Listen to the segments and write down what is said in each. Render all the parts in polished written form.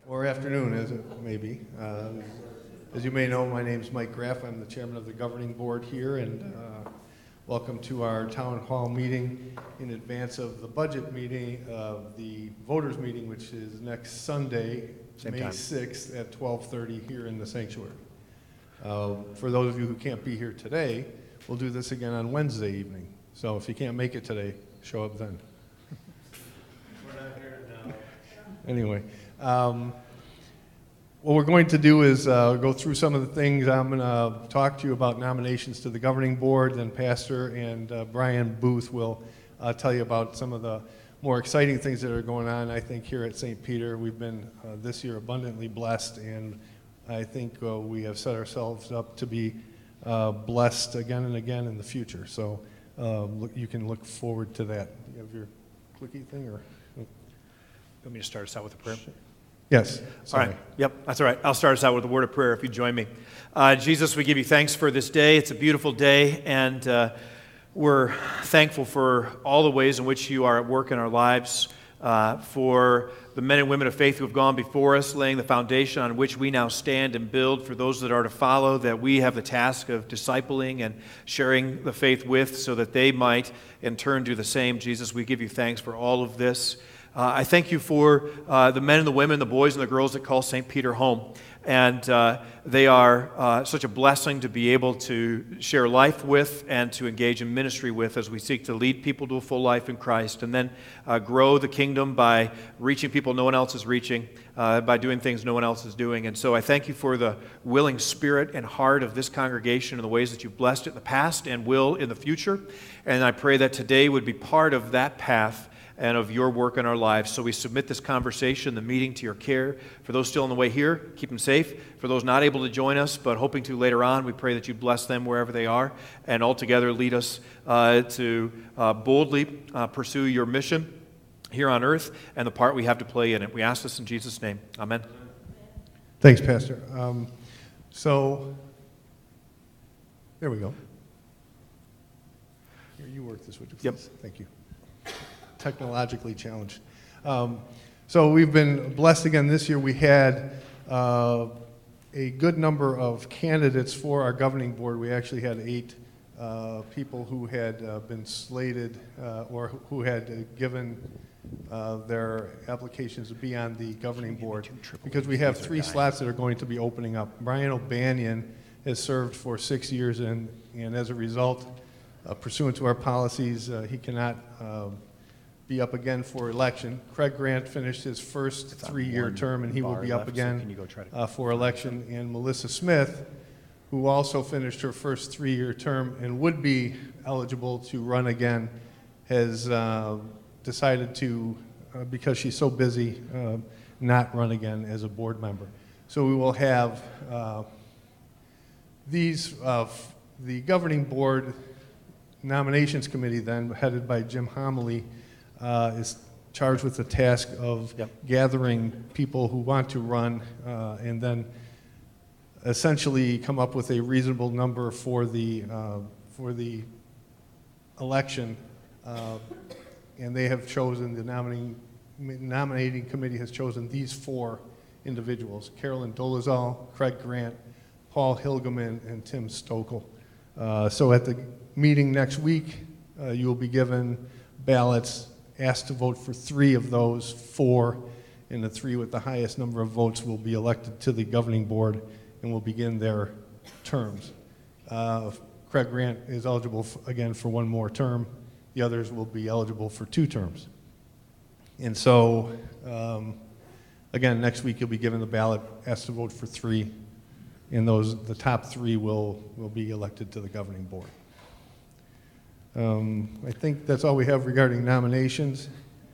or afternoon, as it may be. As you may know, my name is Mike Graff. I'm the chairman of the governing board here, and welcome to our town hall meeting in advance of the budget meeting, the voters meeting, which is next Sunday, May 6th at 12:30 here in the sanctuary. For those of you who can't be here today, we'll do this again on Wednesday evening. So if you can't make it today, show up then. We're not here now. Anyway, what we're going to do is go through some of the things. I'm going to talk to you about nominations to the governing board, then Pastor and Brian Booth will tell you about some of the more exciting things that are going on, I think, here at St. Peter. We've been this year abundantly blessed, and I think we have set ourselves up to be blessed again and again in the future. So you can look forward to that. You have your clicky thing, or? You want me to start us out with a prayer? Yes. Sorry. All right. Yep, that's all right. I'll start us out with a word of prayer if you join me. Jesus, we give you thanks for this day. It's a beautiful day, and we're thankful for all the ways in which you are at work in our lives, for the men and women of faith who have gone before us, laying the foundation on which we now stand and build, for those that are to follow, that we have the task of discipling and sharing the faith with so that they might in turn do the same. Jesus, we give you thanks for all of this. I thank you for the men and the women, the boys and the girls that call St. Peter home. And they are such a blessing to be able to share life with and to engage in ministry with as we seek to lead people to a full life in Christ, and then grow the kingdom by reaching people no one else is reaching, by doing things no one else is doing. And so I thank you for the willing spirit and heart of this congregation and the ways that you've blessed it in the past and will in the future. And I pray that today would be part of that path and of your work in our lives. So we submit this conversation, the meeting, to your care. For those still on the way here, keep them safe. For those not able to join us but hoping to later on, we pray that you bless them wherever they are, and altogether lead us to boldly pursue your mission here on earth and the part we have to play in it. We ask this in Jesus' name. Amen. Thanks, Pastor. So, there we go. Here, you work this, would you please? Yep. Thank you. Technologically challenged. So we've been blessed again this year. We had a good number of candidates for our governing board. We actually had 8 people who had been slated or who had given their applications to be on the governing board, because we have 3 slots that are going to be opening up. Brian O'Banion has served for 6 years, and as a result, pursuant to our policies, he cannot be up again for election. Craig Grant finished his first 3-year term, and he will be up again for election. And Melissa Smith, who also finished her first 3-year term and would be eligible to run again, has decided to, because she's so busy, not run again as a board member. So we will have the governing board nominations committee, then headed by Jim Homily, is charged with the task of gathering people who want to run and then essentially come up with a reasonable number for the election. And they have chosen, the nominating committee has chosen these 4 individuals: Carolyn Dolezal, Craig Grant, Paul Hilgeman, and Tim Stokel. So at the meeting next week, you will be given ballots, asked to vote for 3 of those 4, and the 3 with the highest number of votes will be elected to the governing board and will begin their terms. Craig Grant is eligible again for 1 more term. The others will be eligible for 2 terms. And so, again, next week you'll be given the ballot, asked to vote for 3, and the top 3 will be elected to the governing board. I think that's all we have regarding nominations.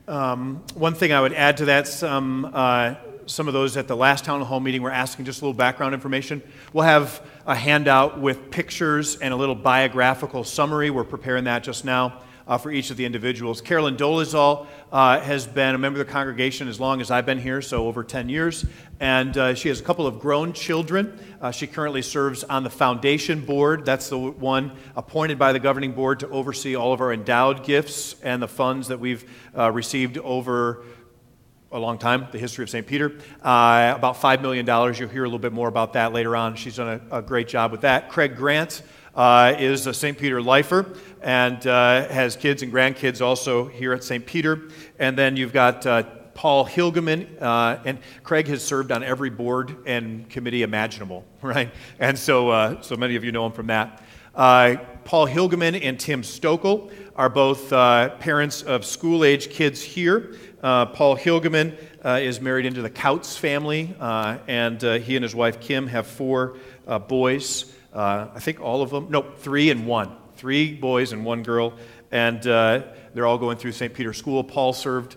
One thing I would add to that, some of those at the last town hall meeting were asking just a little background information. We'll have a handout with pictures and a little biographical summary. We're preparing that just now for each of the individuals. Carolyn Dolezal has been a member of the congregation as long as I've been here, so over 10 years. And she has a couple of grown children. She currently serves on the foundation board. That's the one appointed by the governing board to oversee all of our endowed gifts and the funds that we've received over a long time, the history of St. Peter. About $5 million. You'll hear a little bit more about that later on. She's done a great job with that. Craig Grant is a St. Peter lifer and has kids and grandkids also here at St. Peter. And then you've got Paul Hilgeman, and Craig has served on every board and committee imaginable, right? And so many of you know him from that. Paul Hilgeman and Tim Stokel are both parents of school-age kids here. Paul Hilgeman is married into the Couts family, and he and his wife Kim have 4 boys. I think all of them, 3 and 1. 3 boys and 1 girl, and they're all going through St. Peter's School. Paul served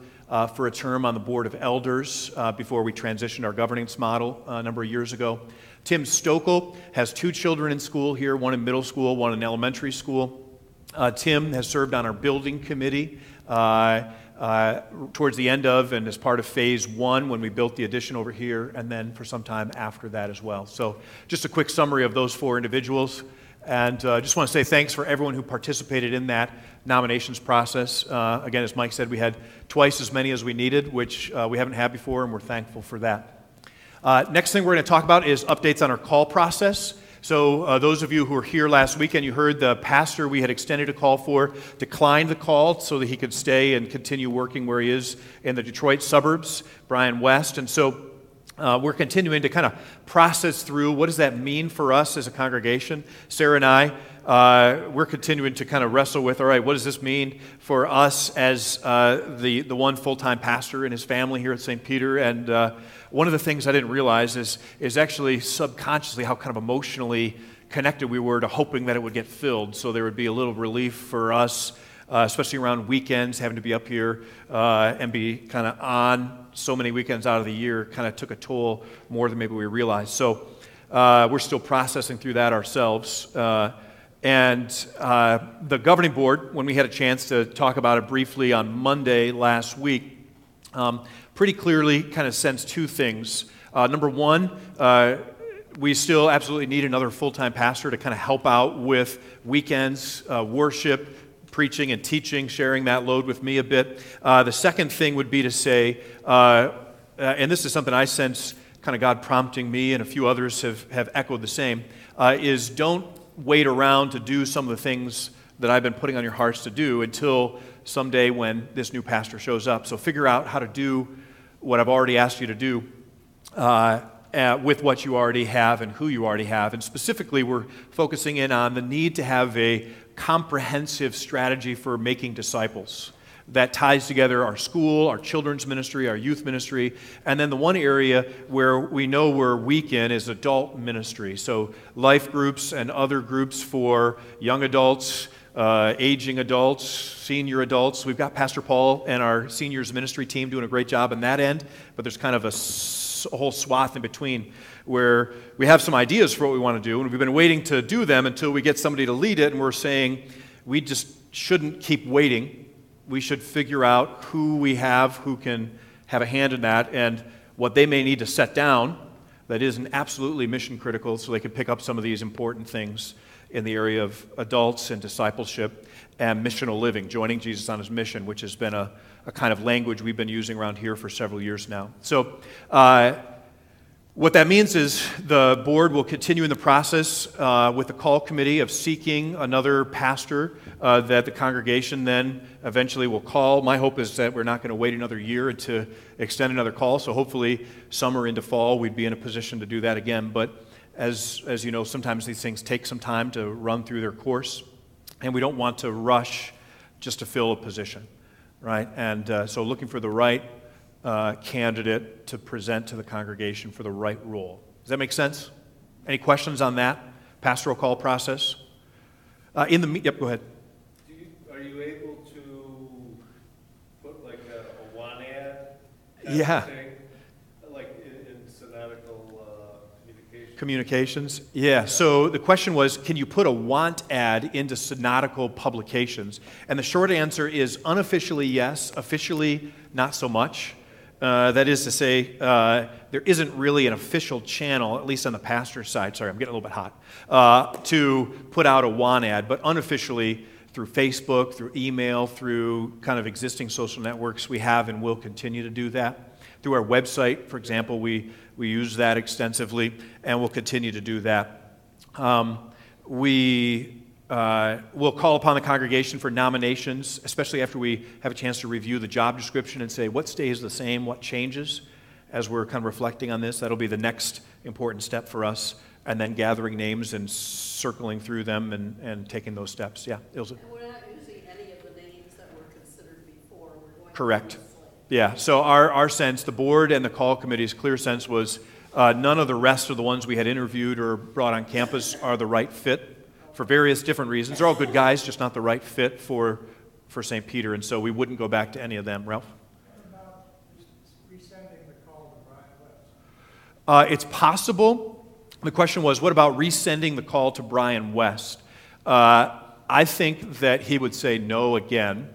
for a term on the Board of Elders before we transitioned our governance model a number of years ago. Tim Stokel has 2 children in school here, 1 in middle school, 1 in elementary school. Tim has served on our building committee towards the end of and as part of phase 1 when we built the addition over here, and then for some time after that as well. So just a quick summary of those 4 individuals. And I just want to say thanks for everyone who participated in that nominations process. Again, as Mike said, we had twice as many as we needed, which we haven't had before, and we're thankful for that. Next thing we're going to talk about is updates on our call process. So those of you who were here last weekend, you heard the pastor we had extended a call for declined the call so that he could stay and continue working where he is in the Detroit suburbs, Brian West. And so we're continuing to kind of process through what does that mean for us as a congregation. Sarah and I, we're continuing to kind of wrestle with, all right, what does this mean for us as the one full-time pastor and his family here at St. Peter? And one of the things I didn't realize is actually subconsciously how kind of emotionally connected we were to hoping that it would get filled, so there would be a little relief for us, especially around weekends, having to be up here and be kind of on so many weekends out of the year kind of took a toll more than maybe we realized. So we're still processing through that ourselves. And the governing board, when we had a chance to talk about it briefly on Monday last week, pretty clearly kind of sensed 2 things. Number one, we still absolutely need another full-time pastor to kind of help out with weekends, worship, preaching and teaching, sharing that load with me a bit. The second thing would be to say, and this is something I sense kind of God prompting me, and a few others have echoed the same, is don't wait around to do some of the things that I've been putting on your hearts to do until someday when this new pastor shows up. So figure out how to do what I've already asked you to do with what you already have and who you already have. And specifically, we're focusing in on the need to have a comprehensive strategy for making disciples that ties together our school, our children's ministry, our youth ministry, and then the one area where we know we're weak in is adult ministry. So life groups and other groups for young adults, aging adults, senior adults. We've got Pastor Paul and our seniors ministry team doing a great job on that end, but there's kind of a whole swath in between where we have some ideas for what we want to do, and we've been waiting to do them until we get somebody to lead it, and we're saying we just shouldn't keep waiting. We should figure out who we have who can have a hand in that and what they may need to set down that isn't absolutely mission critical so they can pick up some of these important things in the area of adults and discipleship and missional living, joining Jesus on his mission, which has been a kind of language we've been using around here for several years now. So what that means is the board will continue in the process with the call committee of seeking another pastor that the congregation then eventually will call. My hope is that we're not going to wait another year to extend another call, so hopefully summer into fall we'd be in a position to do that again. But as you know, sometimes these things take some time to run through their course, and we don't want to rush just to fill a position, right? And so looking for the right candidate to present to the congregation for the right role. Does that make sense? Any questions on that pastoral call process? Yep, go ahead. Are you able to put like a one ad? Yeah. Like in synodical Communications? Yeah. So the question was, can you put a want ad into synodical publications? And the short answer is unofficially yes, officially not so much. That is to say, there isn't really an official channel, at least on the pastor's side, sorry, I'm getting a little bit hot, to put out a want ad, but unofficially through Facebook, through email, through kind of existing social networks, we have and will continue to do that. Through our website, for example, we use that extensively, and we'll continue to do that. We will call upon the congregation for nominations, especially after we have a chance to review the job description and say what stays the same, what changes, as we're kind of reflecting on this. That'll be the next important step for us, and then gathering names and circling through them and taking those steps. Yeah, Ilse? And we're not using any of the names that were considered before. We're going Correct. to the slate. Yeah, so our sense, the board and the call committee's clear sense was none of the rest of the ones we had interviewed or brought on campus are the right fit for various different reasons. They're all good guys, just not the right fit for St. Peter, and so we wouldn't go back to any of them. Ralph? What about resending the call to Brian West? It's possible. The question was, what about resending the call to Brian West? I think that he would say no again,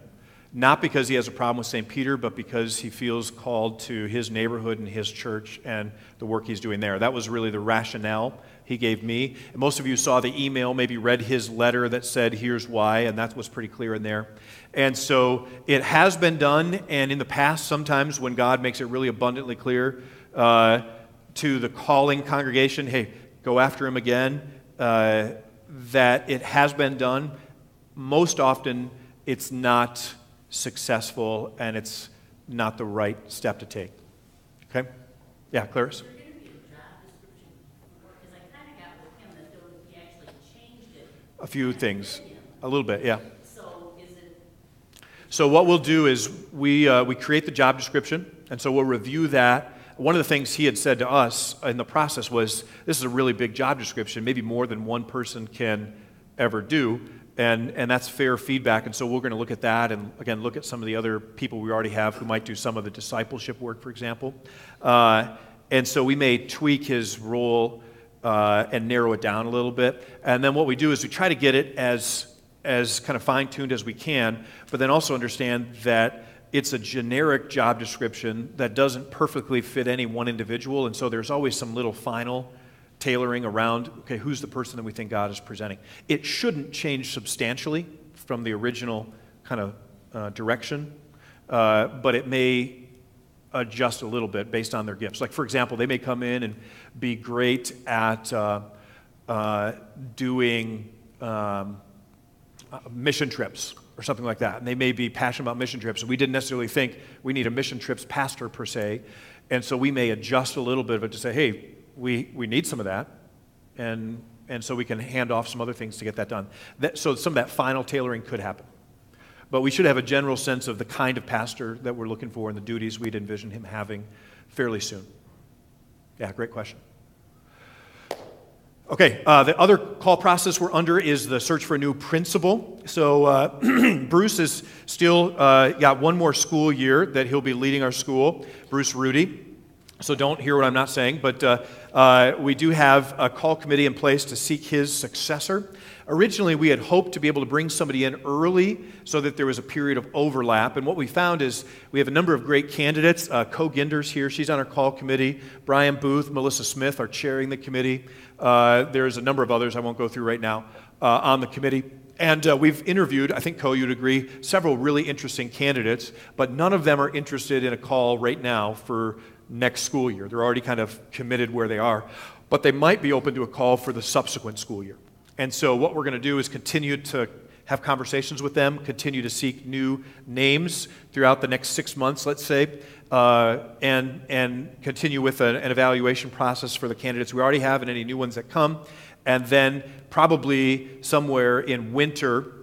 not because he has a problem with St. Peter, but because he feels called to his neighborhood and his church and the work he's doing there. That was really the rationale he gave me. And most of you saw the email, maybe read his letter that said, here's why, and that was pretty clear in there. And so it has been done, and in the past, sometimes when God makes it really abundantly clear to the calling congregation, hey, go after him again, that it has been done. Most often, it's not successful, and it's not the right step to take. Okay? Yeah, Clarice? Is there going to be a job description? Because I kind of got with him that he actually changed it. A few things. A little bit, yeah. So is it? So what we'll do is we create the job description, and so we'll review that. One of the things he had said to us in the process was, this is a really big job description, maybe more than one person can ever do, and that's fair feedback, and so we're going to look at that and, again, look at some of the other people we already have who might do some of the discipleship work, for example. And so we may tweak his role and narrow it down a little bit, and then what we do is we try to get it as kind of fine-tuned as we can, but then also understand that it's a generic job description that doesn't perfectly fit any one individual, and so there's always some little final tailoring around, okay, who's the person that we think God is presenting. It shouldn't change substantially from the original kind of direction, but it may adjust a little bit based on their gifts. Like, for example, they may come in and be great at doing mission trips or something like that. And they may be passionate about mission trips. And we didn't necessarily think we need a mission trips pastor per se. And so we may adjust a little bit of it to say, hey, we need some of that. And so we can hand off some other things to get that done. So some of that final tailoring could happen. But we should have a general sense of the kind of pastor that we're looking for and the duties we'd envision him having fairly soon. Yeah, great question. Okay, the other call process we're under is the search for a new principal. So Bruce has still got one more school year that he'll be leading our school, Bruce Rudy. So don't hear what I'm not saying, but we do have a call committee in place to seek his successor. Originally, we had hoped to be able to bring somebody in early so that there was a period of overlap. And what we found is we have a number of great candidates. Co Ginder's here. She's on our call committee. Brian Booth, Melissa Smith are chairing the committee. There's a number of others I won't go through right now on the committee. And we've interviewed, I think, Co, you'd agree, several really interesting candidates, but none of them are interested in a call right now for next school year. They're already kind of committed where they are. But they might be open to a call for the subsequent school year. And so what we're going to do is continue to have conversations with them, continue to seek new names throughout the next 6 months, let's say, and continue with an evaluation process for the candidates we already have and any new ones that come. And then probably somewhere in winter,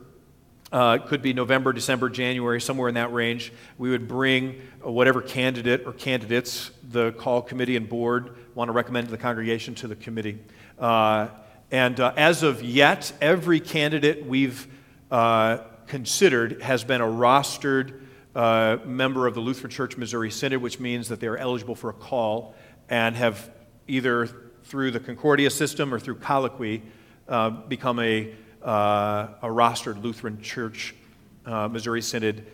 could be November, December, January, somewhere in that range, we would bring whatever candidate or candidates the call committee and board want to recommend to the congregation to the committee. And as of yet, every candidate we've considered has been a rostered member of the Lutheran Church Missouri Synod, which means that they are eligible for a call and have either through the Concordia system or through colloquy become a rostered Lutheran Church Missouri Synod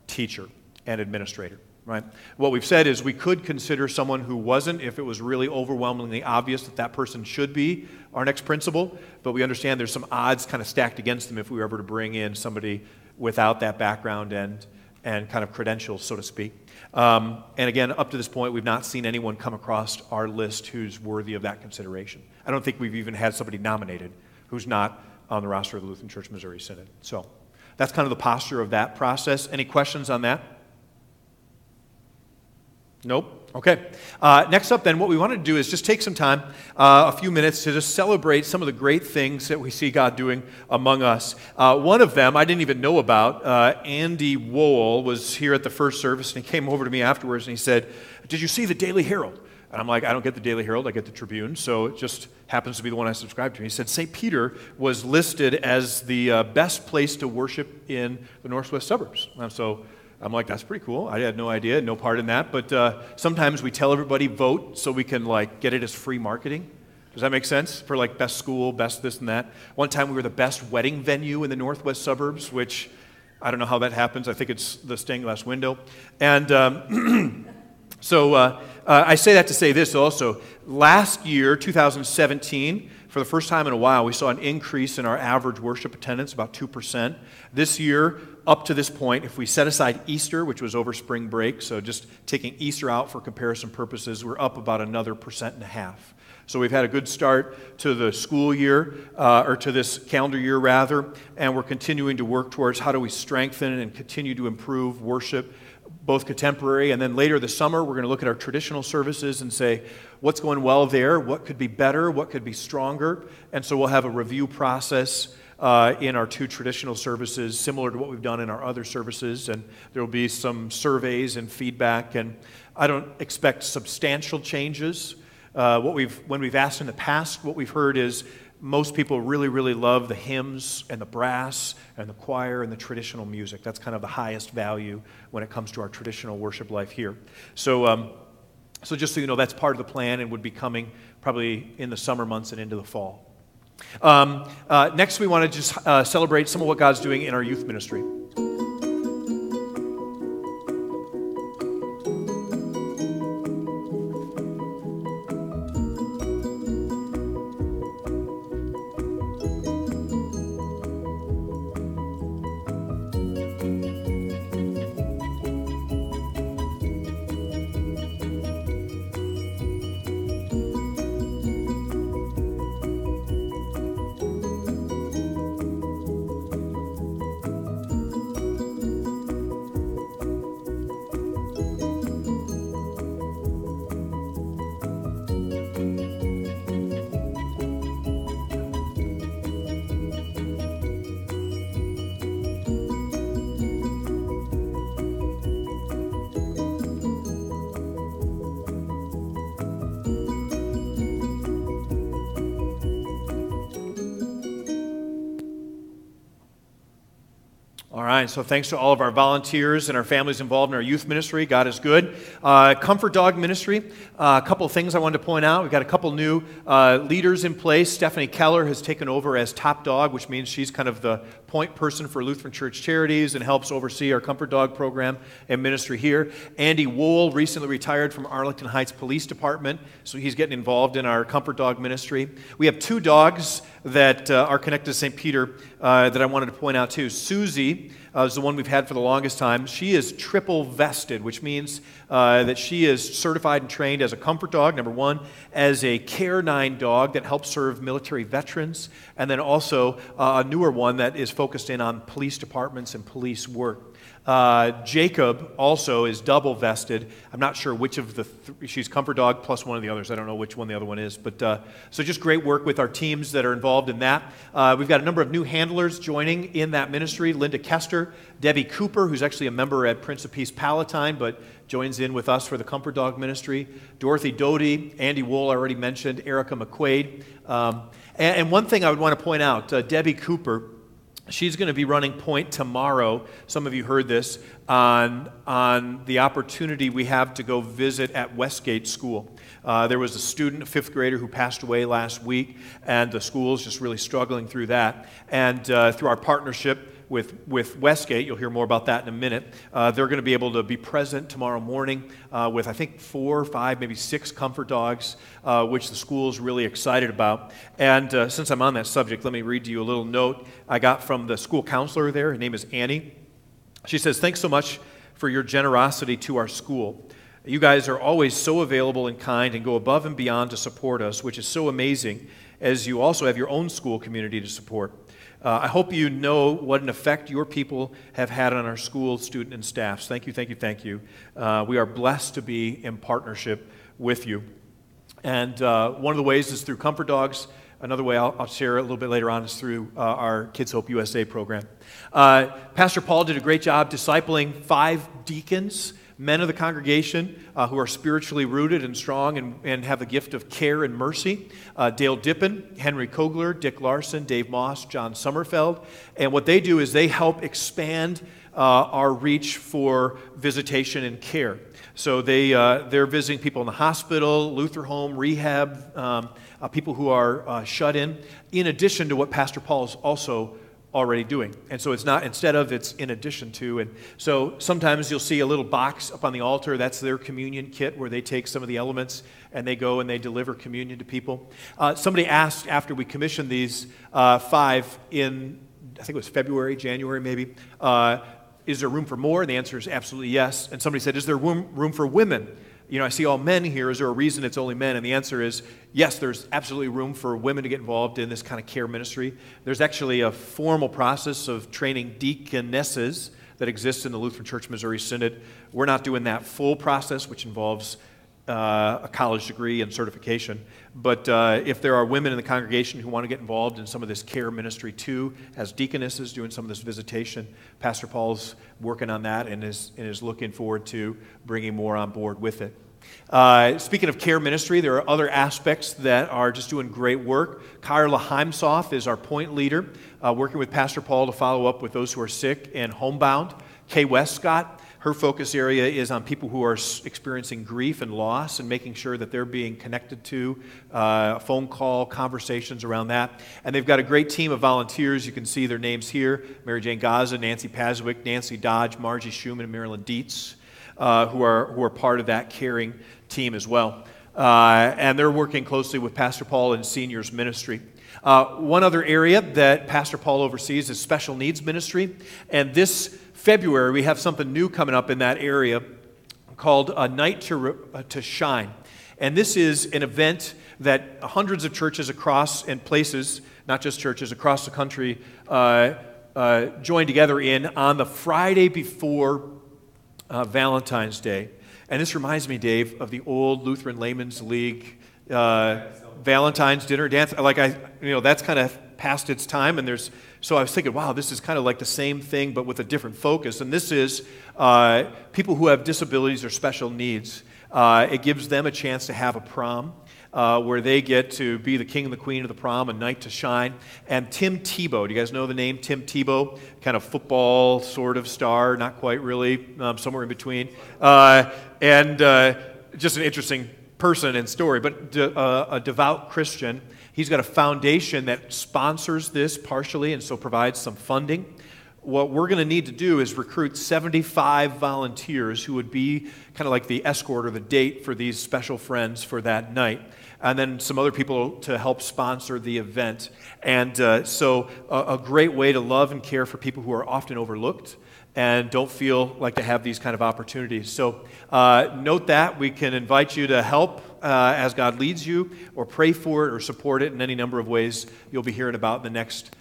teacher and administrator. Right? What we've said is we could consider someone who wasn't if it was really overwhelmingly obvious that that person should be our next principal, but we understand there's some odds kind of stacked against them if we were ever to bring in somebody without that background and and kind of credentials, so to speak. And again, up to this point, we've not seen anyone come across our list who's worthy of that consideration. I don't think we've even had somebody nominated who's not on the roster of the Lutheran Church Missouri Synod. So that's kind of the posture of that process. Any questions on that? Nope. Okay. Next up then, what we want to do is just take some time, a few minutes, to just celebrate some of the great things that we see God doing among us. One of them I didn't even know about. Andy Wohl was here at the first service, and he came over to me afterwards and he said, "Did you see the Daily Herald?" And I'm like, "I don't get the Daily Herald, I get the Tribune," so it just happens to be the one I subscribe to. He said St. Peter was listed as the best place to worship in the northwest suburbs. And so I'm like, that's pretty cool. I had no idea, no part in that. But sometimes we tell everybody vote so we can get it as free marketing. Does that make sense? For best school, best this and that. One time we were the best wedding venue in the northwest suburbs, which I don't know how that happens. I think it's the stained glass window. And so I say that to say this also. Last year, 2017, for the first time in a while, we saw an increase in our average worship attendance, about 2%. This year, up to this point, if we set aside Easter, which was over spring break, so just taking Easter out for comparison purposes, we're up about another 1.5%. So we've had a good start to the school year, or to this calendar year rather, and we're continuing to work towards how do we strengthen and continue to improve worship, both contemporary, and then later this summer we're going to look at our traditional services and say what's going well there, what could be better, what could be stronger, and so we'll have a review process in our 2 traditional services similar to what we've done in our other services, and there will be some surveys and feedback, and I don't expect substantial changes. When we've asked in the past, what we've heard is most people really, really love the hymns and the brass and the choir and the traditional music. That's kind of the highest value when it comes to our traditional worship life here. So just so you know, that's part of the plan and would be coming probably in the summer months and into the fall. Next, we want to just celebrate some of what God's doing in our youth ministry. All right, so thanks to all of our volunteers and our families involved in our youth ministry. God is good. Comfort Dog Ministry, a couple of things I wanted to point out. We've got a couple new leaders in place. Stephanie Keller has taken over as top dog, which means she's kind of the point person for Lutheran Church Charities and helps oversee our Comfort Dog program and ministry here. Andy Wohl recently retired from Arlington Heights Police Department, so he's getting involved in our Comfort Dog ministry. We have 2 dogs that are connected to St. Peter that I wanted to point out too. Susie is the one we've had for the longest time. She is triple vested, which means that she is certified and trained as a comfort dog, number 1, as a Care 9 dog that helps serve military veterans, and then also a newer one that is focused in on police departments and police work. Jacob also is double vested. I'm not sure which of the she's comfort dog plus one of the others. I don't know which one the other one is. But so just great work with our teams that are involved in that. We've got a number of new handlers joining in that ministry. Linda Kester, Debbie Cooper, who's actually a member at Prince of Peace Palatine, but joins in with us for the Comfort Dog ministry. Dorothy Doty, Andy Wohl, I already mentioned, Erica McQuaid. And one thing I would want to point out, Debbie Cooper, she's going to be running point tomorrow. Some of you heard this on the opportunity we have to go visit at Westgate School. There was a student, a 5th grader, who passed away last week, and the school's just really struggling through that. And through our partnership with Westgate, you'll hear more about that in a minute, they're going to be able to be present tomorrow morning with, I think, 4 or 5, maybe 6 comfort dogs, which the school is really excited about. And since I'm on that subject, let me read to you a little note I got from the school counselor there. Her name is Annie. She says, "Thanks so much for your generosity to our school. You guys are always so available and kind and go above and beyond to support us, which is so amazing, as you also have your own school community to support. I hope you know what an effect your people have had on our school, student, and staffs. Thank you, thank you, thank you. We are blessed to be in partnership with you." And one of the ways is through Comfort Dogs. Another way I'll share a little bit later on is through our Kids Hope USA program. Pastor Paul did a great job discipling 5 deacons, men of the congregation who are spiritually rooted and strong and have the gift of care and mercy. Dale Dippin, Henry Kogler, Dick Larson, Dave Moss, John Sommerfeld. And what they do is they help expand our reach for visitation and care. So they're visiting people in the hospital, Luther home, rehab, people who are shut in addition to what Pastor Paul is also already doing. And so it's not instead of, it's in addition to. And so sometimes you'll see a little box up on the altar. That's their communion kit where they take some of the elements and they go and they deliver communion to people. Somebody asked after we commissioned these 5 in, I think it was February, January maybe, is there room for more? And the answer is absolutely yes. And somebody said, is there room for women? You know, I see all men here. Is there a reason it's only men? And the answer is yes, there's absolutely room for women to get involved in this kind of care ministry. There's actually a formal process of training deaconesses that exists in the Lutheran Church Missouri Synod. We're not doing that full process, which involves a college degree and certification. But if there are women in the congregation who want to get involved in some of this care ministry too, as deaconesses doing some of this visitation, Pastor Paul's working on that and is looking forward to bringing more on board with it. Speaking of care ministry, there are other aspects that are just doing great work. Carla Heimsoff is our point leader, working with Pastor Paul to follow up with those who are sick and homebound. Kay Westcott, her focus area is on people who are experiencing grief and loss and making sure that they're being connected to, phone call, conversations around that. And they've got a great team of volunteers. You can see their names here: Mary Jane Gaza, Nancy Paswick, Nancy Dodge, Margie Schumann, and Marilyn Dietz, who are part of that caring team as well. And they're working closely with Pastor Paul in seniors ministry. One other area that Pastor Paul oversees is special needs ministry. And this February, we have something new coming up in that area called A Night to Shine. And this is an event that hundreds of churches across and places, not just churches, across the country join together in on the Friday before Valentine's Day. And this reminds me, Dave, of the old Lutheran Laymen's League Valentine's dinner dance. That's kind of past its time, and so I was thinking, wow, this is kind of like the same thing, but with a different focus. And this is people who have disabilities or special needs. It gives them a chance to have a prom where they get to be the king and the queen of the prom, a night to shine. And Tim Tebow, do you guys know the name Tim Tebow? Kind of football sort of star, not quite really, somewhere in between. And just an interesting person and story, but a devout Christian. He's got a foundation that sponsors this partially and so provides some funding. What we're going to need to do is recruit 75 volunteers who would be kind of like the escort or the date for these special friends for that night. And then some other people to help sponsor the event. And so a great way to love and care for people who are often overlooked and don't feel like they have these kind of opportunities. So note that. We can invite you to help as God leads you, or pray for it or support it in any number of ways you'll be hearing about in the next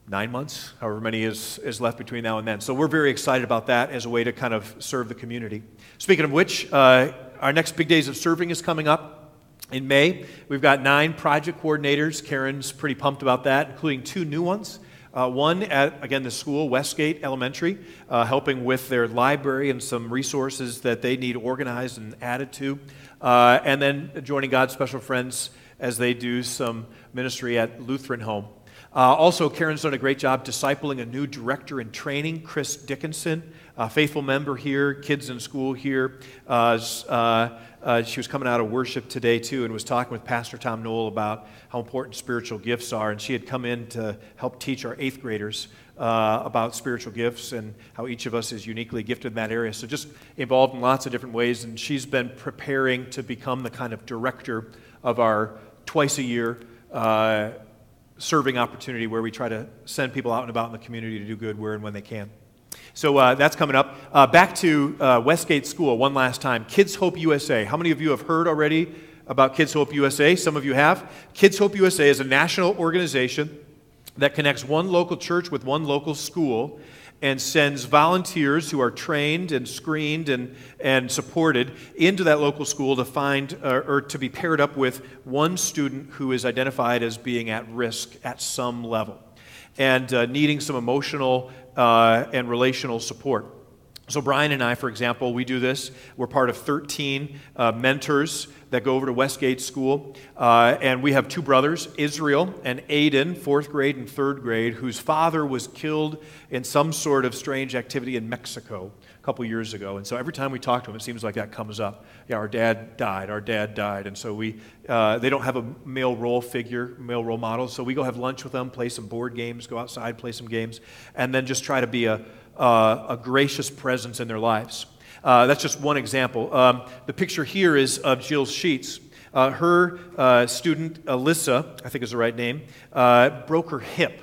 9 months, however many is left between now and then. So we're very excited about that as a way to kind of serve the community. Speaking of which, our next Big Days of Serving is coming up in May. We've got 9 project coordinators. Karen's pretty pumped about that, including 2 new ones. One at, again, the school, Westgate Elementary, helping with their library and some resources that they need organized and added to. And then joining God's Special Friends as they do some ministry at Lutheran Home. Also, Karen's done a great job discipling a new director in training, Chris Dickinson, a faithful member here, kids in school here. She was coming out of worship today, too, and was talking with Pastor Tom Knoll about how important spiritual gifts are. And she had come in to help teach our 8th graders about spiritual gifts and how each of us is uniquely gifted in that area. So just involved in lots of different ways. And she's been preparing to become the kind of director of our twice-a-year serving opportunity where we try to send people out and about in the community to do good where and when they can. So that's coming up. Back to Westgate School one last time. Kids Hope USA. How many of you have heard already about Kids Hope USA? Some of you have. Kids Hope USA is a national organization that connects one local church with one local school and sends volunteers who are trained and screened and supported into that local school to find or to be paired up with one student who is identified as being at risk at some level and needing some emotional and relational support. So Brian and I, for example, we do this. We're part of 13 mentors that go over to Westgate School. And we have two brothers, Israel and Aiden, 4th grade and 3rd grade, whose father was killed in some sort of strange activity in Mexico a couple years ago. And so every time we talk to them, it seems like that comes up. Yeah, our dad died. And so they don't have a male role model. So we go have lunch with them, play some board games, go outside, play some games, and then just try to be a gracious presence in their lives. That's just one example. The picture here is of Jill Sheets. Her student, Alyssa, I think is the right name, broke her hip.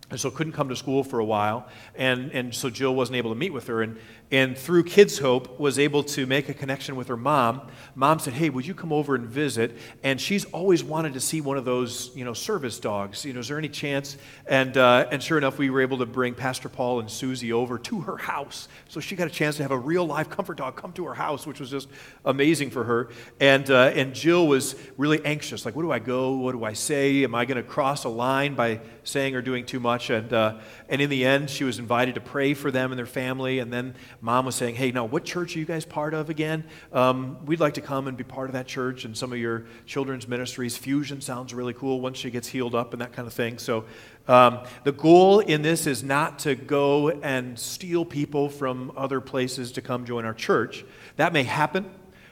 And so couldn't come to school for a while. And so Jill wasn't able to meet with her. And through Kids Hope, was able to make a connection with her mom. Mom said, hey, would you come over and visit? And she's always wanted to see one of those, service dogs. Is there any chance? And sure enough, we were able to bring Pastor Paul and Susie over to her house. So she got a chance to have a real live comfort dog come to her house, which was just amazing for her. And Jill was really anxious. Like, where do I go? What do I say? Am I going to cross a line by saying or doing too much? And in the end, she was invited to pray for them and their family. And then Mom was saying, hey, now what church are you guys part of again? We'd like to come and be part of that church and some of your children's ministries. Fusion sounds really cool once she gets healed up and that kind of thing. So the goal in this is not to go and steal people from other places to come join our church. That may happen.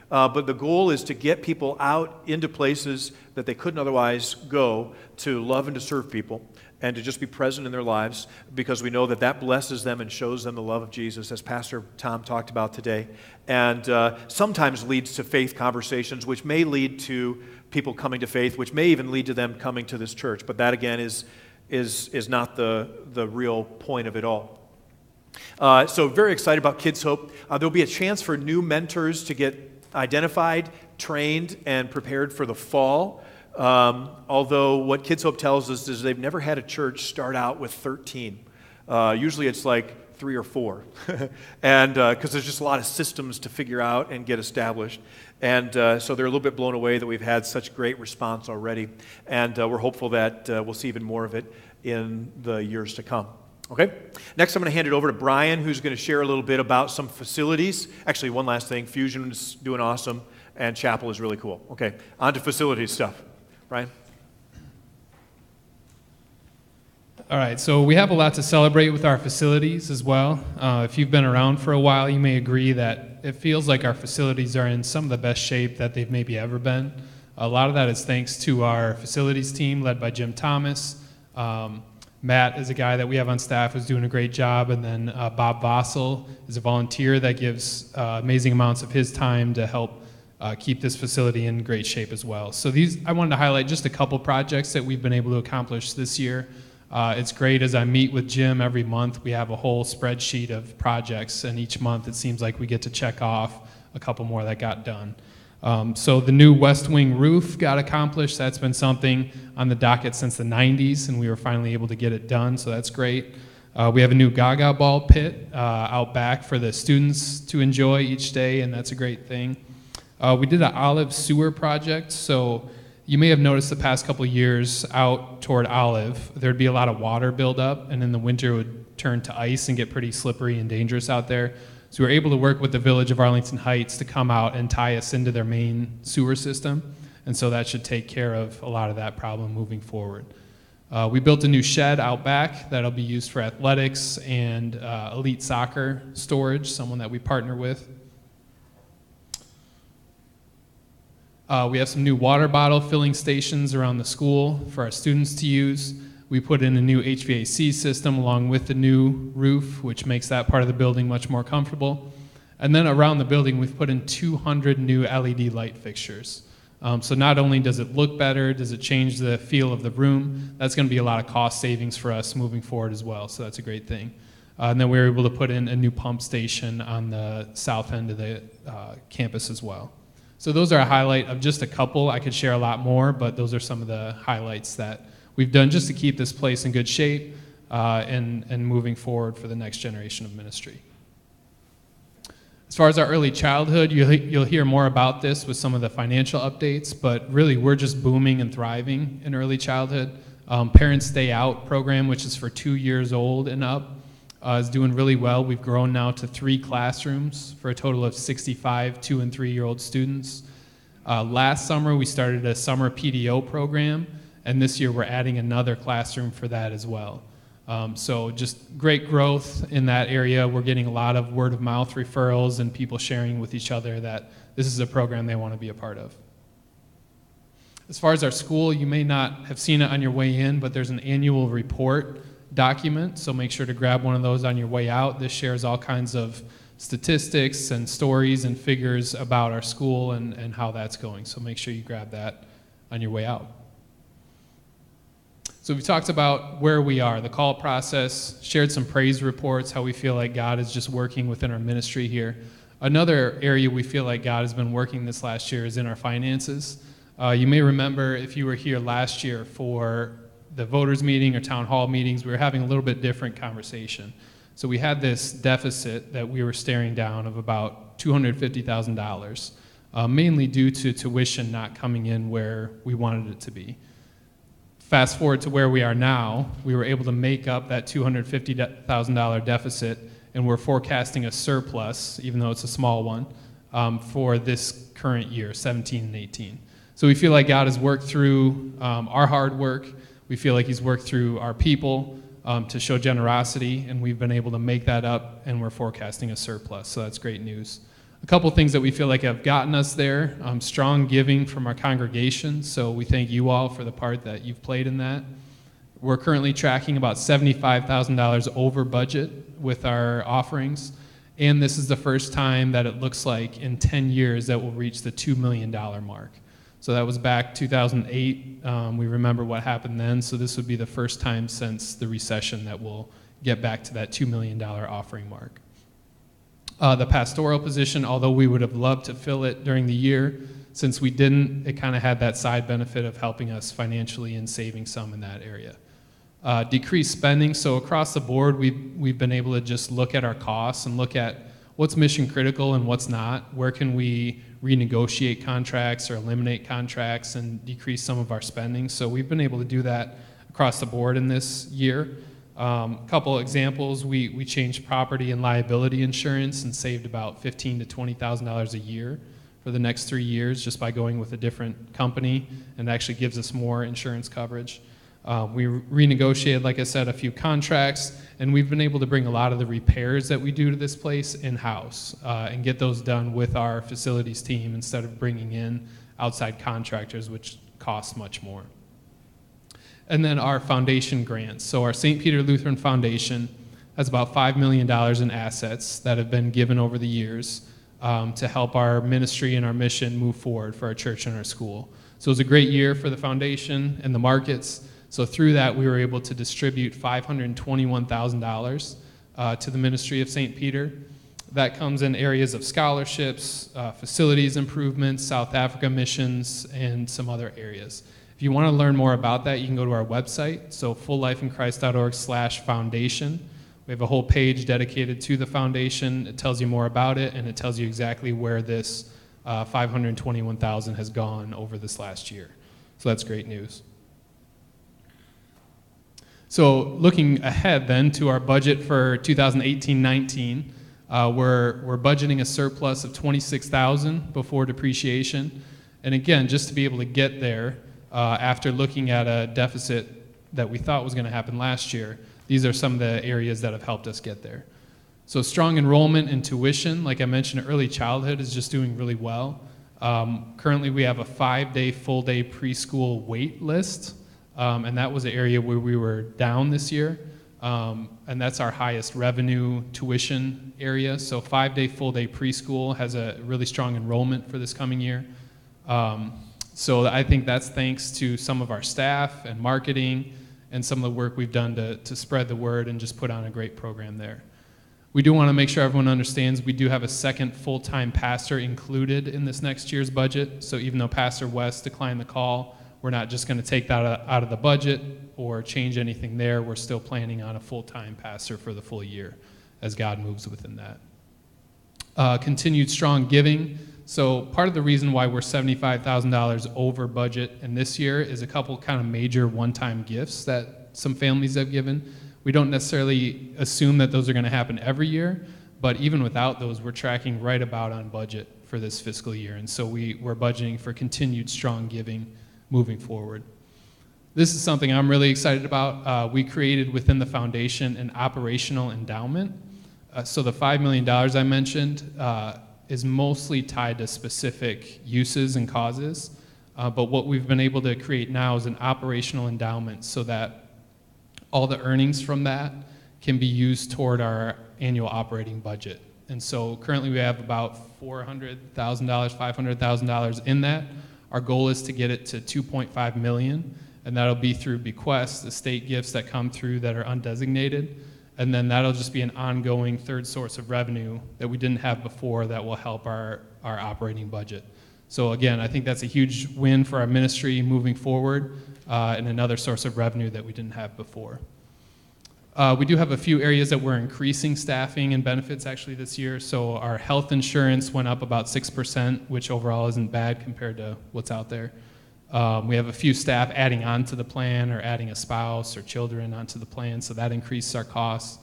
But the goal is to get people out into places that they couldn't otherwise go to love and to serve people and to just be present in their lives, because we know that that blesses them and shows them the love of Jesus, as Pastor Tom talked about today, and sometimes leads to faith conversations, which may lead to people coming to faith, which may even lead to them coming to this church. But that, again, is not the real point of it all. So very excited about Kids Hope. There'll be a chance for new mentors to get identified, trained, and prepared for the fall. Although what Kids Hope tells us is they've never had a church start out with 13. Usually it's like 3 or 4. And because there's just a lot of systems to figure out and get established. And so they're a little bit blown away that we've had such great response already. And we're hopeful that we'll see even more of it in the years to come. Okay? Next, I'm going to hand it over to Brian, who's going to share a little bit about some facilities. Actually, one last thing. Fusion is doing awesome, and Chapel is really cool. Okay, on to facilities stuff. Brian? All right, so we have a lot to celebrate with our facilities as well. If you've been around for a while, you may agree that it feels like our facilities are in some of the best shape that they've maybe ever been. A lot of that is thanks to our facilities team led by Jim Thomas. Matt is a guy that we have on staff who's doing a great job, and then Bob Vossel is a volunteer that gives amazing amounts of his time to help keep this facility in great shape as well. So I wanted to highlight just a couple projects that we've been able to accomplish this year. It's great as I meet with Jim every month. We have a whole spreadsheet of projects, and each month it seems like we get to check off a couple more that got done. So the new West Wing roof got accomplished. That's been something on the docket since the 90s, and we were finally able to get it done, so that's great. We have a new Gaga ball pit out back for the students to enjoy each day, and that's a great thing. We did an Olive sewer project, so you may have noticed the past couple of years out toward Olive, there'd be a lot of water buildup, and in the winter it would turn to ice and get pretty slippery and dangerous out there. So we were able to work with the Village of Arlington Heights to come out and tie us into their main sewer system. And so that should take care of a lot of that problem moving forward. We built a new shed out back that'll be used for athletics and elite soccer storage, someone that we partner with. We have some new water bottle filling stations around the school for our students to use. We put in a new HVAC system along with the new roof, which makes that part of the building much more comfortable. And then around the building, we've put in 200 new LED light fixtures. So not only does it look better, does it change the feel of the room, that's going to be a lot of cost savings for us moving forward as well, so that's a great thing. And then we were able to put in a new pump station on the south end of the campus as well. So those are a highlight of just a couple. I could share a lot more, but those are some of the highlights that we've done just to keep this place in good shape and moving forward for the next generation of ministry. As far as our early childhood, you'll hear more about this with some of the financial updates, but really we're just booming and thriving in early childhood. Parents Stay Out program, which is for 2 years old and up, is doing really well. We've grown now to 3 classrooms for a total of 65 2- and 3-year-old students. Last summer, we started a summer PDO program, and this year we're adding another classroom for that as well. So just great growth in that area. We're getting a lot of word-of-mouth referrals and people sharing with each other that this is a program they want to be a part of. As far as our school, you may not have seen it on your way in, but there's an annual report document, so make sure to grab one of those on your way out. This shares all kinds of statistics and stories and figures about our school and how that's going, so make sure you grab that on your way out. So we've talked about where we are, the call process, shared some praise reports, how we feel like God is just working within our ministry here. Another area we feel like God has been working this last year is in our finances. You may remember if you were here last year for the voters meeting or town hall meetings, we were having a little bit different conversation. So we had this deficit that we were staring down of about $250,000, mainly due to tuition not coming in where we wanted it to be. Fast forward to where we are now, we were able to make up that $250,000 deficit, and we're forecasting a surplus, even though it's a small one, for this current year, 17 and 18. So we feel like God has worked through our hard work. We feel like he's worked through our people to show generosity, and we've been able to make that up, and we're forecasting a surplus, so that's great news. A couple things that we feel like have gotten us there, strong giving from our congregation, so we thank you all for the part that you've played in that. We're currently tracking about $75,000 over budget with our offerings, and this is the first time that it looks like in 10 years that we'll reach the $2 million mark. So that was back 2008. We remember what happened then, so this would be the first time since the recession that we'll get back to that $2 million offering mark. The pastoral position, although we would have loved to fill it during the year, since we didn't, it kind of had that side benefit of helping us financially and saving some in that area. Decreased spending, so across the board, we've been able to just look at our costs and look at what's mission critical and what's not. Where can we renegotiate contracts or eliminate contracts and decrease some of our spending? So we've been able to do that across the board in this year. Couple examples, we changed property and liability insurance and saved about $15,000 to $20,000 a year for the next 3 years just by going with a different company, and it actually gives us more insurance coverage. We renegotiated, like I said, a few contracts, and we've been able to bring a lot of the repairs that we do to this place in-house and get those done with our facilities team instead of bringing in outside contractors, which costs much more. And then our foundation grants. So our St. Peter Lutheran Foundation has about $5 million in assets that have been given over the years to help our ministry and our mission move forward for our church and our school. So it was a great year for the foundation and the markets. So through that, we were able to distribute $521,000 to the ministry of St. Peter. That comes in areas of scholarships, facilities improvements, South Africa missions, and some other areas. If you want to learn more about that, you can go to our website, so fulllifeinchrist.org/foundation. We have a whole page dedicated to the foundation. It tells you more about it, and it tells you exactly where this $521,000 has gone over this last year. So that's great news. So looking ahead then to our budget for 2018-19, we're budgeting a surplus of $26,000 before depreciation. And again, just to be able to get there, after looking at a deficit that we thought was going to happen last year, these are some of the areas that have helped us get there. So strong enrollment in tuition, like I mentioned, early childhood is just doing really well. Currently we have a 5-day, full-day preschool wait list, and that was an area where we were down this year, and that's our highest revenue tuition area. So 5-day, full-day preschool has a really strong enrollment for this coming year. So I think that's thanks to some of our staff and marketing and some of the work we've done to spread the word and just put on a great program there. We do want to make sure everyone understands we do have a second full-time pastor included in this next year's budget. So even though Pastor West declined the call, we're not just going to take that out of the budget or change anything there. We're still planning on a full-time pastor for the full year as God moves within that. Continued strong giving. So part of the reason why we're $75,000 over budget in this year is a couple kind of major one-time gifts that some families have given. We don't necessarily assume that those are going to happen every year, but even without those, we're tracking right about on budget for this fiscal year. And so we're budgeting for continued strong giving moving forward. This is something I'm really excited about. We created within the foundation an operational endowment. So the $5 million I mentioned is mostly tied to specific uses and causes. But what we've been able to create now is an operational endowment so that all the earnings from that can be used toward our annual operating budget. And so currently we have about $400,000, $500,000 in that. Our goal is to get it to $2.5 million, and that'll be through bequests, estate gifts that come through that are undesignated. And then that'll just be an ongoing third source of revenue that we didn't have before that will help our operating budget. So again, I think that's a huge win for our ministry moving forward, and another source of revenue that we didn't have before. We do have a few areas that we're increasing staffing and benefits actually this year. So our health insurance went up about 6%, which overall isn't bad compared to what's out there. We have a few staff adding on to the plan or adding a spouse or children onto the plan, so that increases our costs.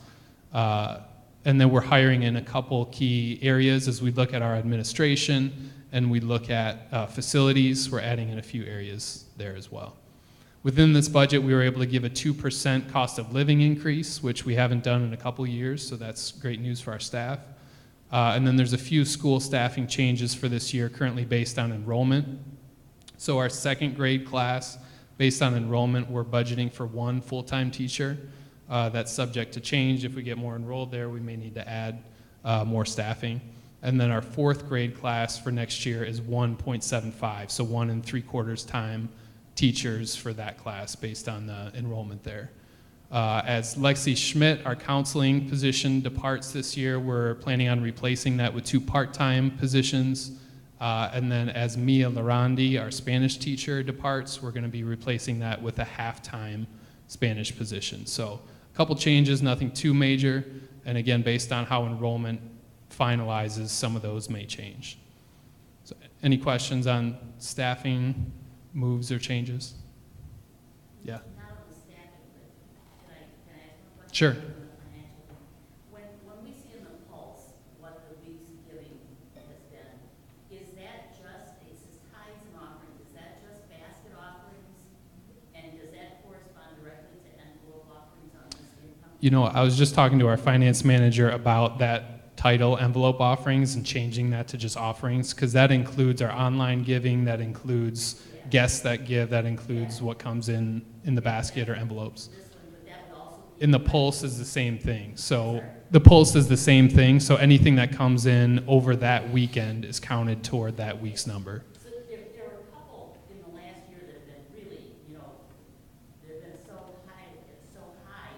And then we're hiring in a couple key areas as we look at our administration and we look at facilities. We're adding in a few areas there as well. Within this budget, we were able to give a 2% cost of living increase, which we haven't done in a couple years, so that's great news for our staff. And then there's a few school staffing changes for this year currently based on enrollment. So our second grade class, based on enrollment, we're budgeting for one full-time teacher. That's subject to change. If we get more enrolled there, we may need to add more staffing. And then our fourth grade class for next year is 1.75, so 1 3/4 time teachers for that class based on the enrollment there. As Lexi Schmidt, our counseling position, departs this year, we're planning on replacing that with 2 part-time positions. And then as Mia Larandi, our Spanish teacher, departs, we're going to be replacing that with a half-time Spanish position. So a couple changes, nothing too major. And again, based on how enrollment finalizes, some of those may change. So any questions on staffing moves or changes? Yeah. Not on the staffing, but can I ask one question? Sure. On the financial thing? When we see in the Pulse what the week's giving has been, is that just, it says tithes and offerings, is that just basket offerings? And does that correspond directly to envelope offerings on this income? You know, I was just talking to our finance manager about that title, envelope offerings, and changing that to just offerings, because that includes our online giving, that includes guests that give, that includes what comes in the basket or envelopes. This one, but that would also be. In the Pulse is the same thing. So the Pulse is the same thing. So anything that comes in over that weekend is counted toward that week's number. So there were a couple in the last year that have been really, they've been so high,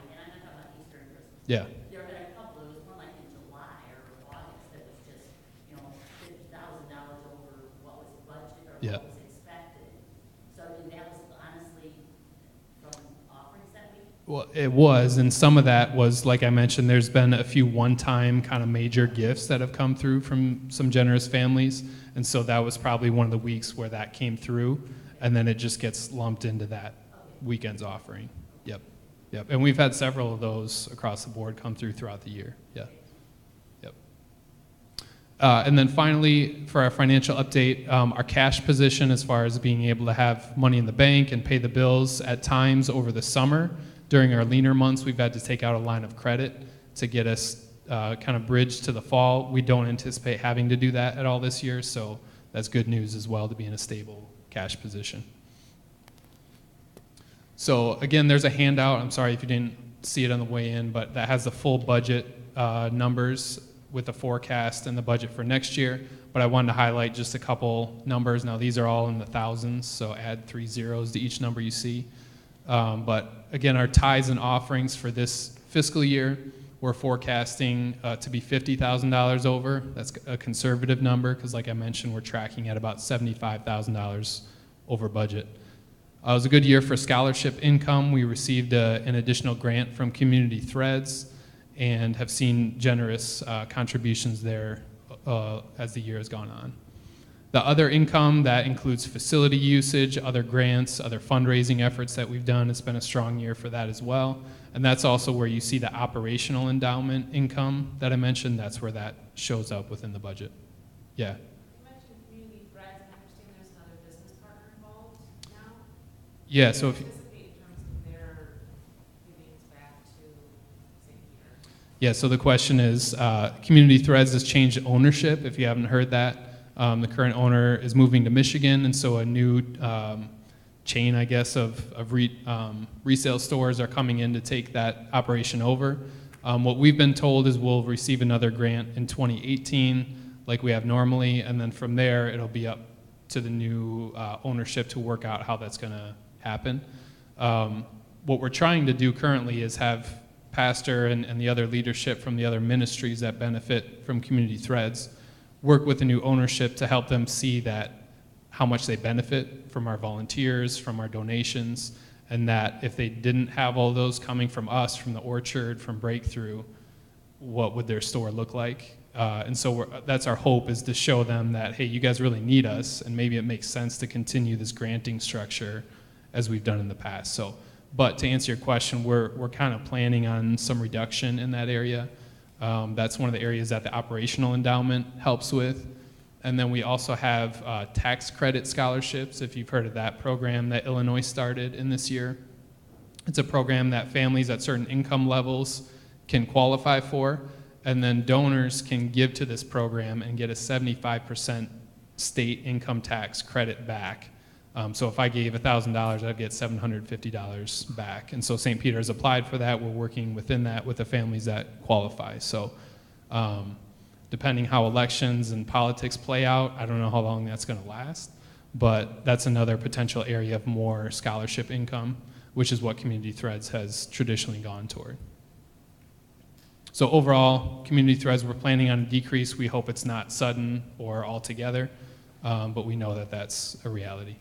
and I'm not talking about Easter and Christmas. Yeah. There have been a couple, it was more like in July or August, that was just, $50,000 over what was budgeted or Yeah. what was expected. So I mean, that was honestly from offerings that week. Well, it was, and some of that was, like I mentioned, there's been a few one-time kind of major gifts that have come through from some generous families, and so that was probably one of the weeks where that came through, and then it just gets lumped into that weekend's offering. Yep, yep, and we've had several of those across the board come through throughout the year. Yeah, yep. And then finally, for our financial update, our cash position as far as being able to have money in the bank and pay the bills at times over the summer. During our leaner months, we've had to take out a line of credit to get us kind of bridged to the fall. We don't anticipate having to do that at all this year, so that's good news as well to be in a stable cash position. So again, there's a handout. I'm sorry if you didn't see it on the way in, but that has the full budget numbers with the forecast and the budget for next year. But I wanted to highlight just a couple numbers. Now these are all in the thousands, so add 3 zeros to each number you see. But again, our tithes and offerings for this fiscal year, we're forecasting to be $50,000 over. That's a conservative number because, like I mentioned, we're tracking at about $75,000 over budget. It was a good year for scholarship income. We received an additional grant from Community Threads and have seen generous contributions there as the year has gone on. The other income, that includes facility usage, other grants, other fundraising efforts that we've done. It's been a strong year for that as well. And that's also where you see the operational endowment income that I mentioned. That's where that shows up within the budget. Yeah. You mentioned Community Threads, and I understand there's another business partner involved now. Yeah, so if Anticipate in terms of their givings back to St. Peter. Yeah, so the question is, Community Threads has changed ownership, if you haven't heard that. The current owner is moving to Michigan, and so a new chain, I guess, of resale stores are coming in to take that operation over. What we've been told is we'll receive another grant in 2018, like we have normally, and then from there, it'll be up to the new ownership to work out how that's going to happen. What we're trying to do currently is have pastor and the other leadership from the other ministries that benefit from Community Threads work with the new ownership to help them see that how much they benefit from our volunteers, from our donations, and that if they didn't have all those coming from us, from the Orchard, from Breakthrough, what would their store look like? And so that's our hope, is to show them that, hey, you guys really need us, and maybe it makes sense to continue this granting structure as we've done in the past. So, but to answer your question, we're kind of planning on some reduction in that area. That's one of the areas that the operational endowment helps with. And then we also have tax credit scholarships, if you've heard of that program that Illinois started in this year. It's a program that families at certain income levels can qualify for, and then donors can give to this program and get a 75% state income tax credit back. So if I gave $1,000, I'd get $750 back. And so St. Peter has applied for that. We're working within that with the families that qualify. So depending how elections and politics play out, I don't know how long that's going to last, but that's another potential area of more scholarship income, which is what Community Threads has traditionally gone toward. So overall, Community Threads, we're planning on a decrease. We hope it's not sudden or altogether, but we know that that's a reality.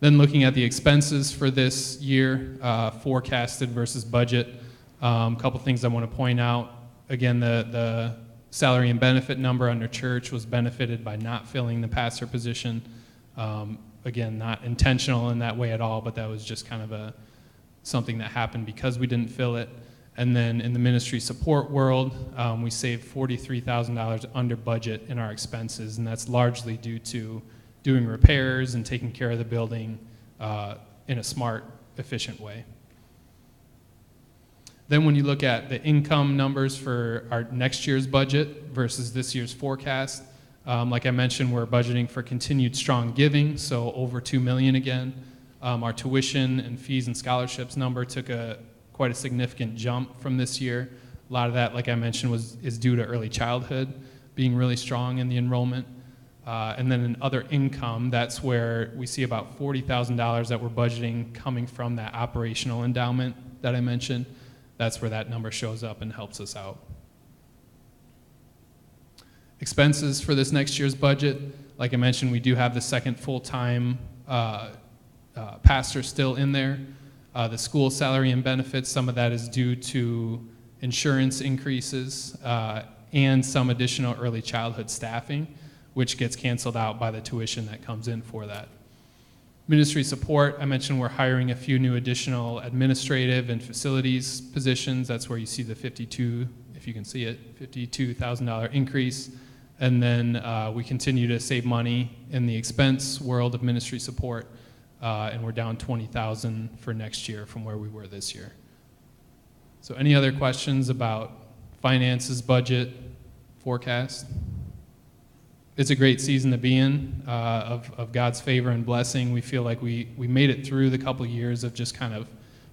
Then looking at the expenses for this year, forecasted versus budget, a couple things I want to point out. Again, the salary and benefit number under church was benefited by not filling the pastor position. Again, not intentional in that way at all, but that was just kind of something that happened because we didn't fill it. And then in the ministry support world, we saved $43,000 under budget in our expenses, and that's largely due to doing repairs and taking care of the building in a smart, efficient way. Then when you look at the income numbers for our next year's budget versus this year's forecast, like I mentioned, we're budgeting for continued strong giving, so over $2 million again. Our tuition and fees and scholarships number took quite a significant jump from this year. A lot of that, like I mentioned, is due to early childhood being really strong in the enrollment. And then in other income, that's where we see about $40,000 that we're budgeting coming from that operational endowment that I mentioned. That's where that number shows up and helps us out. Expenses for this next year's budget, like I mentioned, we do have the second full-time pastor still in there. The school salary and benefits, some of that is due to insurance increases and some additional early childhood staffing, which gets canceled out by the tuition that comes in for that. Ministry support, I mentioned we're hiring a few new additional administrative and facilities positions. That's where you see the 52, if you can see it, $52,000 increase. And then we continue to save money in the expense world of ministry support, and we're down $20,000 for next year from where we were this year. So any other questions about finances, budget, forecast? It's a great season to be in of God's favor and blessing. We feel like we made it through the couple years of just kind of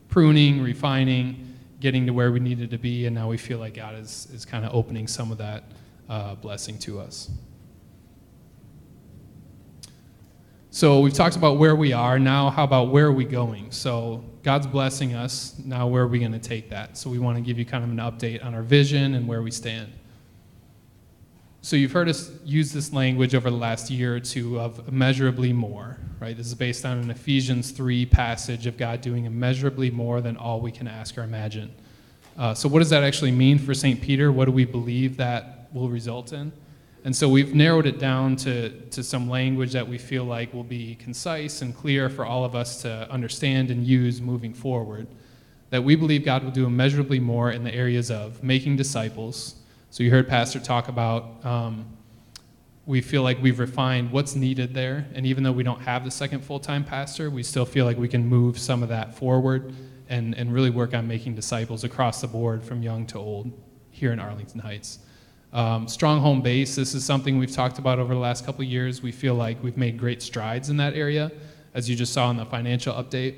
pruning, refining, getting to where we needed to be, and now we feel like God is kind of opening some of that blessing to us. So we've talked about where we are. Now, how about where are we going? So God's blessing us. Now, where are we going to take that? So we want to give you kind of an update on our vision and where we stand. So you've heard us use this language over the last year or two of immeasurably more, right? This is based on an Ephesians 3 passage of God doing immeasurably more than all we can ask or imagine. So what does that actually mean for St. Peter? What do we believe that will result in? And so we've narrowed it down to some language that we feel like will be concise and clear for all of us to understand and use moving forward. That we believe God will do immeasurably more in the areas of making disciples. So you heard Pastor talk about we feel like we've refined what's needed there. And even though we don't have the second full-time pastor, we still feel like we can move some of that forward and really work on making disciples across the board from young to old here in Arlington Heights. Strong home base, this is something we've talked about over the last couple of years. We feel like we've made great strides in that area, as you just saw in the financial update.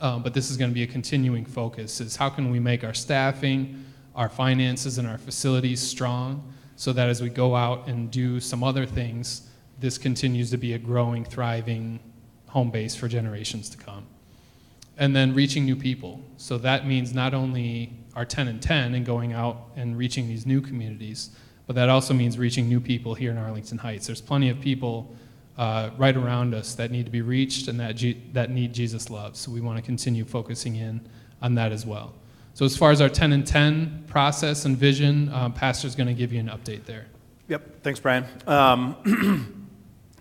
But this is going to be a continuing focus, is how can we make our staffing, our finances, and our facilities strong so that as we go out and do some other things, this continues to be a growing, thriving home base for generations to come. And then reaching new people. So that means not only our 10 and 10 and going out and reaching these new communities, but that also means reaching new people here in Arlington Heights. There's plenty of people right around us that need to be reached and that need Jesus' love. So we want to continue focusing in on that as well. So as far as our 10 and 10 process and vision, Pastor's going to give you an update there. Yep, thanks, Brian.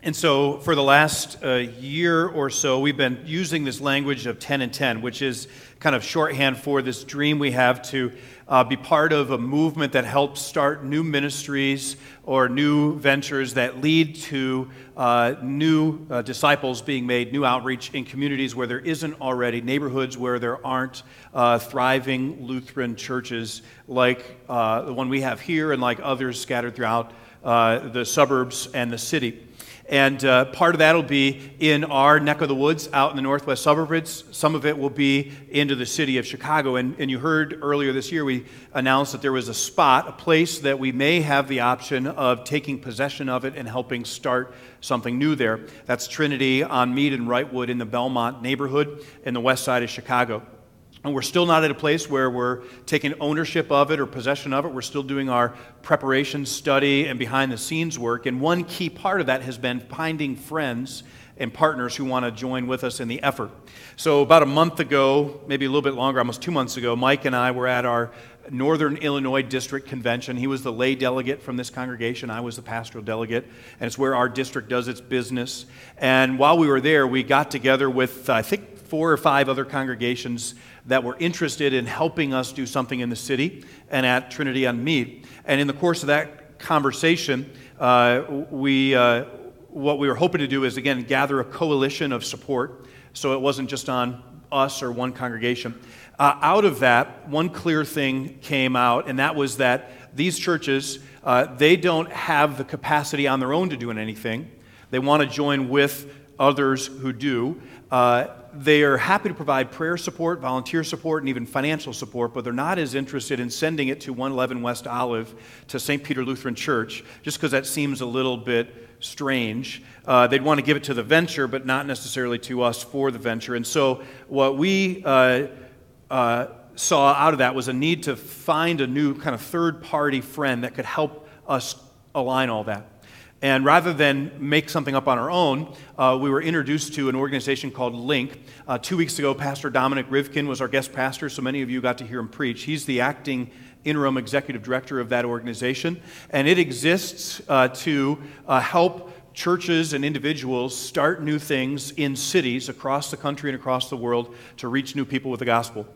And so for the last year or so, we've been using this language of 10 and 10, which is kind of shorthand for this dream we have to be part of a movement that helps start new ministries or new ventures that lead to new disciples being made, new outreach in communities where there isn't already, neighborhoods where there aren't thriving Lutheran churches like the one we have here and like others scattered throughout the suburbs and the city. And part of that will be in our neck of the woods out in the northwest suburbs. Some of it will be into the city of Chicago. And you heard earlier this year we announced that there was a spot, a place that we may have the option of taking possession of it and helping start something new there. That's Trinity on Meade and Wrightwood in the Belmont neighborhood in the west side of Chicago. And we're still not at a place where we're taking ownership of it or possession of it. We're still doing our preparation, study, and behind-the-scenes work. And one key part of that has been finding friends and partners who want to join with us in the effort. So about a month ago, maybe a little bit longer, almost 2 months ago, Mike and I were at our Northern Illinois District Convention. He was the lay delegate from this congregation. I was the pastoral delegate. And it's where our district does its business. And while we were there, we got together with, I think, 4 or 5 other congregations that were interested in helping us do something in the city and at Trinity on Meade. And in the course of that conversation, what we were hoping to do is, again, gather a coalition of support so it wasn't just on us or one congregation. Out of that, one clear thing came out, and that was that these churches, they don't have the capacity on their own to do anything. They want to join with others who do. They are happy to provide prayer support, volunteer support, and even financial support, but they're not as interested in sending it to 111 West Olive to St. Peter Lutheran Church, just because that seems a little bit strange. They'd want to give it to the venture, but not necessarily to us for the venture. And so what we saw out of that was a need to find a new kind of third-party friend that could help us align all that. And rather than make something up on our own, we were introduced to an organization called Link. 2 weeks ago, Pastor Dominic Rivkin was our guest pastor, so many of you got to hear him preach. He's the acting interim executive director of that organization, and it exists to help churches and individuals start new things in cities across the country and across the world to reach new people with the gospel.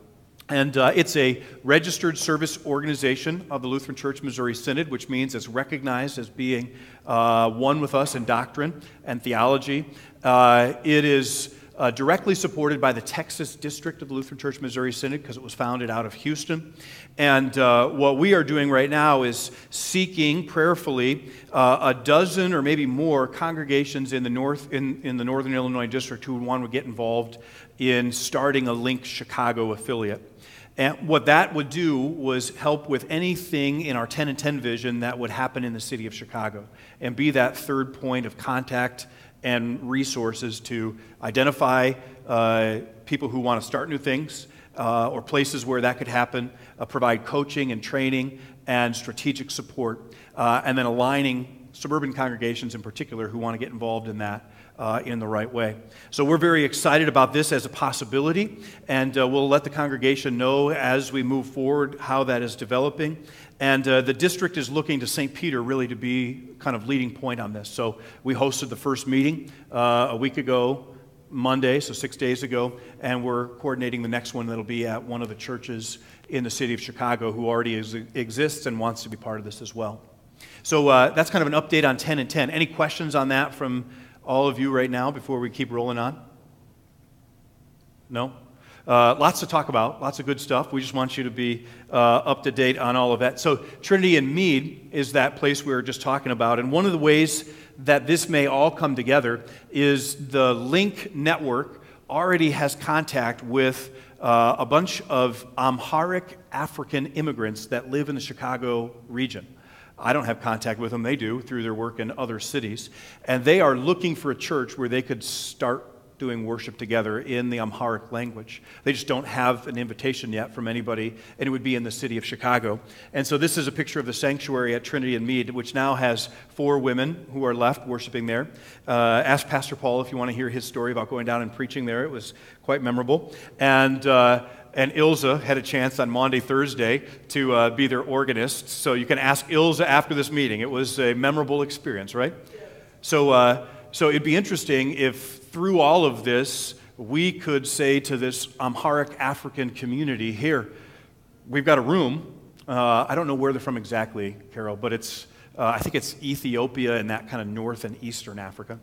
And it's a registered service organization of the Lutheran Church Missouri Synod, which means it's recognized as being one with us in doctrine and theology. It is directly supported by the Texas District of the Lutheran Church Missouri Synod because it was founded out of Houston. And what we are doing right now is seeking prayerfully a dozen or maybe more congregations in the Northern Illinois District who would want to get involved in starting a Link Chicago affiliate. And what that would do was help with anything in our 10 and 10 vision that would happen in the city of Chicago and be that third point of contact and resources to identify people who want to start new things or places where that could happen, provide coaching and training and strategic support, and then aligning suburban congregations in particular who want to get involved in that in the right way. So we're very excited about this as a possibility, and we'll let the congregation know as we move forward how that is developing. And the district is looking to St. Peter really to be kind of leading point on this. So we hosted the first meeting a week ago, Monday, so 6 days ago, and we're coordinating the next one that'll be at one of the churches in the city of Chicago who already exists and wants to be part of this as well. So that's kind of an update on 10 and 10. Any questions on that from all of you right now before we keep rolling on? No? Lots to talk about, lots of good stuff. We just want you to be up to date on all of that. So Trinity and Mead is that place we were just talking about. And one of the ways that this may all come together is the Link Network already has contact with a bunch of Amharic African immigrants that live in the Chicago region. I don't have contact with them. They do through their work in other cities. And they are looking for a church where they could start doing worship together in the Amharic language. They just don't have an invitation yet from anybody, and it would be in the city of Chicago. And so this is a picture of the sanctuary at Trinity and Mead, which now has 4 women who are left worshiping there. Ask Pastor Paul if you want to hear his story about going down and preaching there. It was quite memorable. And Ilza had a chance on Maundy Thursday to be their organist. So you can ask Ilza after this meeting. It was a memorable experience, right? So it'd be interesting if through all of this, we could say to this Amharic African community, here, we've got a room. I don't know where they're from exactly, Carol, but it's I think it's Ethiopia and that kind of north and eastern Africa.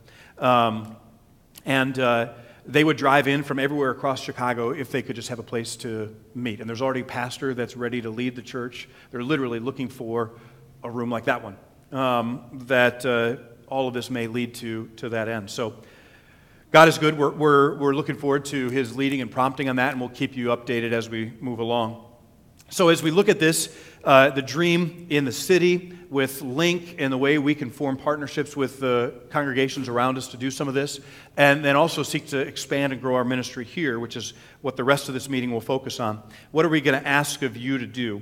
They would drive in from everywhere across Chicago if they could just have a place to meet. And there's already a pastor that's ready to lead the church. They're literally looking for a room like that one, all of this may lead to that end. So God is good. We're looking forward to His leading and prompting on that, and we'll keep you updated as we move along. So as we look at this, the dream in the city with Link and the way we can form partnerships with the congregations around us to do some of this, and then also seek to expand and grow our ministry here, which is what the rest of this meeting will focus on. What are we going to ask of you to do?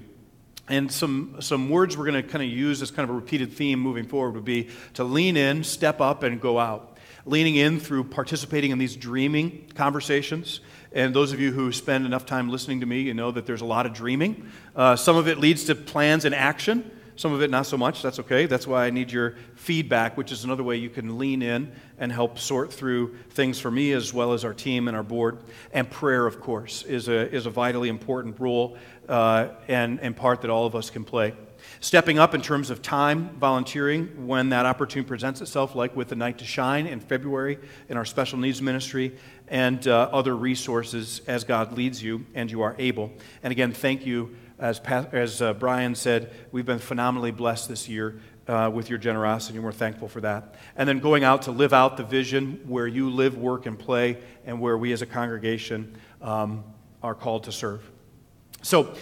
And some words we're going to kind of use as kind of a repeated theme moving forward would be to lean in, step up, and go out. Leaning in through participating in these dreaming conversations. And those of you who spend enough time listening to me, you know that there's a lot of dreaming. Some of it leads to plans and action. Some of it not so much. That's okay. That's why I need your feedback, which is another way you can lean in and help sort through things for me as well as our team and our board. And prayer, of course, is a vitally important role and part that all of us can play. Stepping up in terms of time, volunteering when that opportunity presents itself, like with the Night to Shine in February in our special needs ministry, and other resources as God leads you and you are able. And again, thank you. As Brian said, we've been phenomenally blessed this year with your generosity, and we're thankful for that. And then going out to live out the vision where you live, work, and play, and where we as a congregation are called to serve. So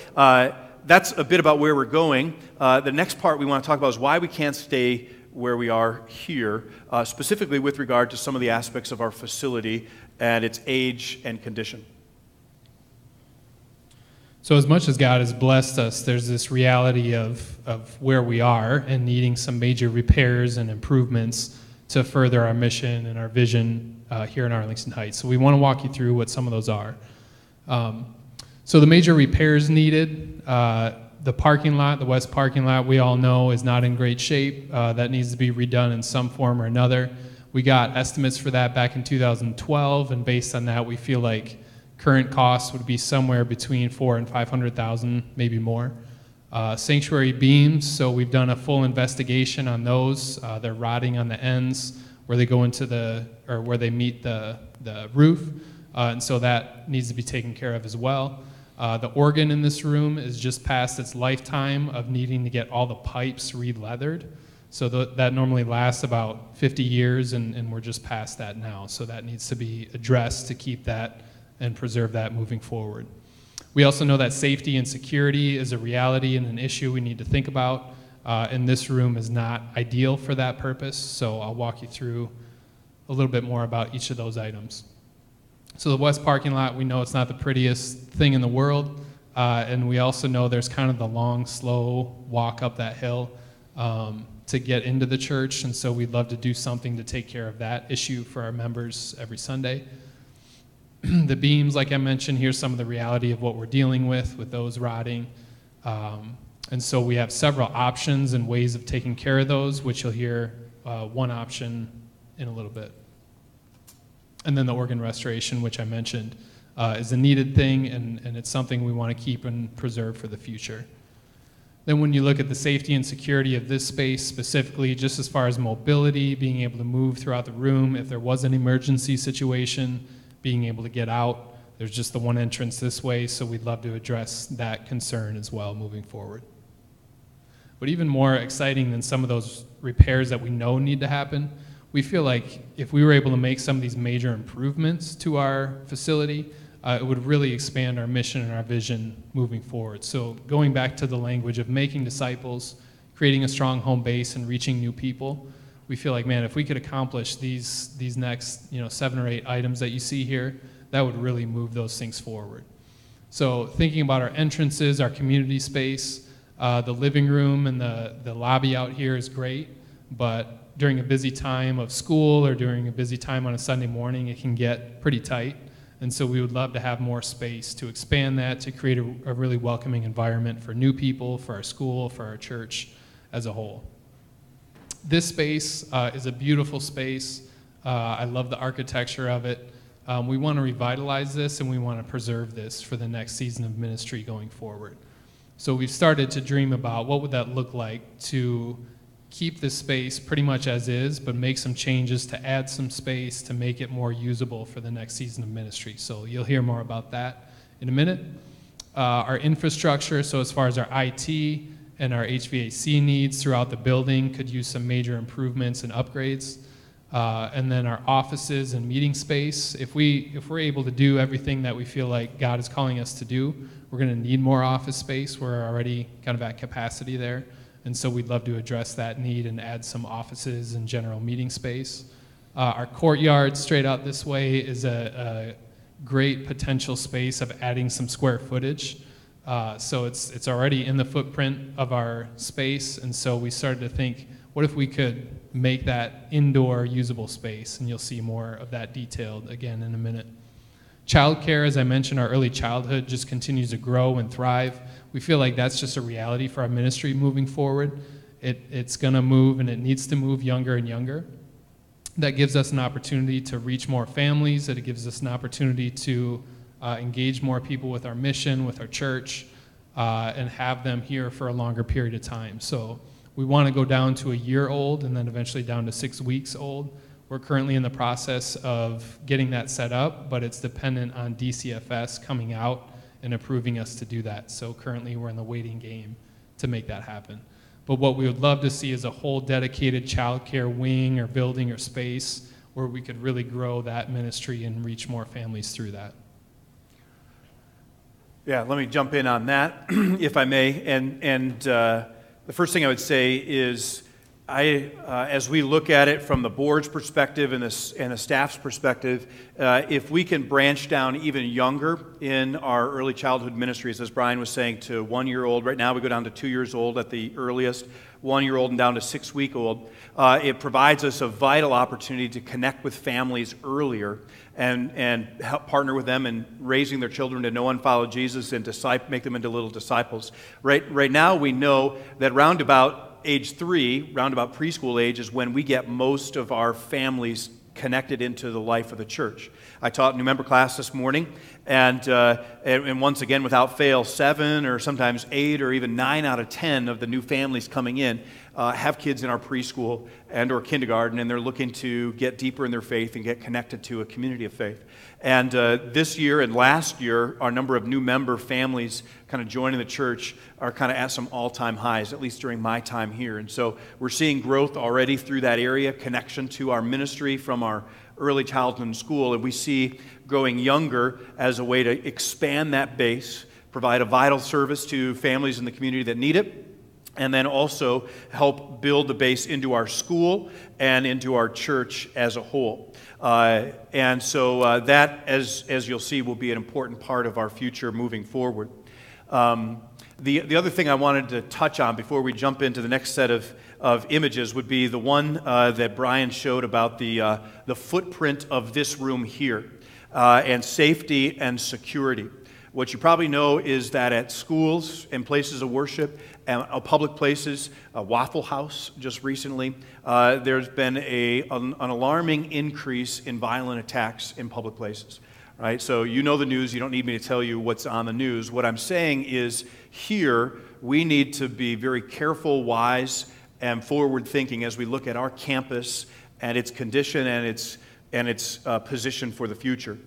that's a bit about where we're going. The next part we want to talk about is why we can't stay where we are here, specifically with regard to some of the aspects of our facility and its age and condition. So as much as God has blessed us, there's this reality of where we are and needing some major repairs and improvements to further our mission and our vision here in Arlington Heights. So we want to walk you through what some of those are. So the major repairs needed, the parking lot, the west parking lot, we all know is not in great shape. That needs to be redone in some form or another. We got estimates for that back in 2012, and based on that, we feel like current costs would be somewhere between $400,000 and $500,000, maybe more. Sanctuary beams, so we've done a full investigation on those. They're rotting on the ends where they go into where they meet the roof, and so that needs to be taken care of as well. The organ in this room is just past its lifetime of needing to get all the pipes re-leathered. So that normally lasts about 50 years, and we're just past that now. So that needs to be addressed to keep that and preserve that moving forward. We also know that safety and security is a reality and an issue we need to think about, and this room is not ideal for that purpose. So I'll walk you through a little bit more about each of those items. So the west parking lot, we know it's not the prettiest thing in the world, and we also know there's kind of the long, slow walk up that hill to get into the church, and so we'd love to do something to take care of that issue for our members every Sunday. The beams, like I mentioned, here's some of the reality of what we're dealing with those rotting. And so we have several options and ways of taking care of those, which you'll hear one option in a little bit. And then the organ restoration, which I mentioned, is a needed thing, and it's something we want to keep and preserve for the future. Then when you look at the safety and security of this space specifically, just as far as mobility, being able to move throughout the room, if there was an emergency situation, being able to get out, there's just the one entrance this way, so we'd love to address that concern as well moving forward. But even more exciting than some of those repairs that we know need to happen, we feel like if we were able to make some of these major improvements to our facility, it would really expand our mission and our vision moving forward. So going back to the language of making disciples, creating a strong home base, and reaching new people, we feel like, man, if we could accomplish these next 7 or 8 items that you see here, that would really move those things forward. So thinking about our entrances, our community space, the living room and the lobby out here is great, but during a busy time of school or during a busy time on a Sunday morning, it can get pretty tight. And so we would love to have more space to expand that, to create a really welcoming environment for new people, for our school, for our church as a whole. This space is a beautiful space. I love the architecture of it. We want to revitalize this, and we want to preserve this for the next season of ministry going forward. So we've started to dream about what would that look like to keep this space pretty much as is, but make some changes to add some space to make it more usable for the next season of ministry. So you'll hear more about that in a minute. Our infrastructure, so as far as our IT and our HVAC needs throughout the building, could use some major improvements and upgrades. And then our offices and meeting space. If we're able to do everything that we feel like God is calling us to do, we're going to need more office space. We're already kind of at capacity there. And so we'd love to address that need and add some offices and general meeting space. Our courtyard straight out this way is a great potential space of adding some square footage. So it's already in the footprint of our space. And so we started to think, what if we could make that indoor usable space? And you'll see more of that detailed again in a minute. Childcare, as I mentioned, our early childhood just continues to grow and thrive. We feel like that's just a reality for our ministry moving forward. It's going to move, and it needs to move younger and younger. That gives us an opportunity to reach more families. It gives us an opportunity to engage more people with our mission, with our church, and have them here for a longer period of time. So we want to go down to a year old and then eventually down to 6 weeks old. We're currently in the process of getting that set up, but it's dependent on DCFS coming out and approving us to do that. So currently we're in the waiting game to make that happen. But what we would love to see is a whole dedicated childcare wing or building or space where we could really grow that ministry and reach more families through that. Yeah, let me jump in on that, if I may. And the first thing I would say is, as we look at it from the board's perspective and the staff's perspective, if we can branch down even younger in our early childhood ministries, as Brian was saying, to 1-year-old. Right now we go down to 2 years old at the earliest, 1-year-old and down to 6-week-old. It provides us a vital opportunity to connect with families earlier and help partner with them in raising their children to know and follow Jesus and make them into little disciples. Right now we know that roundabout age 3, roundabout preschool age, is when we get most of our families connected into the life of the church. I taught new member class this morning, and once again, without fail, 7 or sometimes 8 or even 9 out of 10 of the new families coming in have kids in our preschool and or kindergarten, and they're looking to get deeper in their faith and get connected to a community of faith. And this year and last year, our number of new member families kind of joining the church are kind of at some all-time highs, at least during my time here. And so we're seeing growth already through that area, connection to our ministry from our early childhood and school, and we see growing younger as a way to expand that base, provide a vital service to families in the community that need it, and then also help build the base into our school and into our church as a whole. And so that, as you'll see, will be an important part of our future moving forward. The other thing I wanted to touch on before we jump into the next set of images would be the one that Brian showed about the footprint of this room here, and safety and security. What you probably know is that at schools and places of worship and public places, a Waffle House just recently, there's been an alarming increase in violent attacks in public places. Right? So you know the news. You don't need me to tell you what's on the news. What I'm saying is here we need to be very careful, wise, and forward-thinking as we look at our campus and its condition and its position for the future.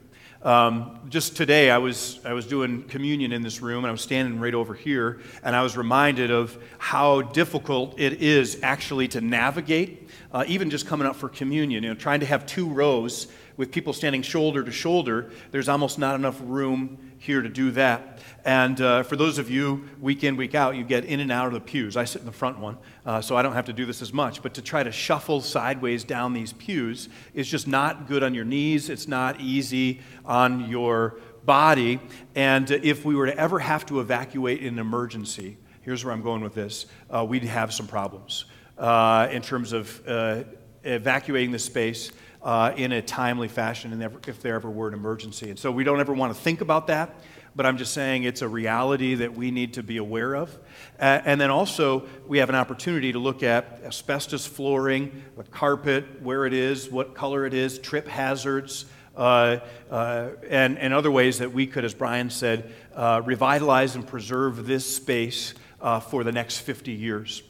Just today, I was doing communion in this room, and I was standing right over here, and I was reminded of how difficult it is actually to navigate, even just coming up for communion. You know, trying to have 2 rows with people standing shoulder to shoulder, there's almost not enough room here to do that. And for those of you, week in, week out, you get in and out of the pews. I sit in the front one, so I don't have to do this as much. But to try to shuffle sideways down these pews is just not good on your knees. It's not easy on your body. And if we were to ever have to evacuate in an emergency, here's where I'm going with this, we'd have some problems in terms of evacuating the space in a timely fashion, and if there ever were an emergency. And so we don't ever want to think about that, but I'm just saying it's a reality that we need to be aware of. And then also, we have an opportunity to look at asbestos flooring, the carpet, where it is, what color it is, trip hazards, and other ways that we could, as Brian said, revitalize and preserve this space for the next 50 years.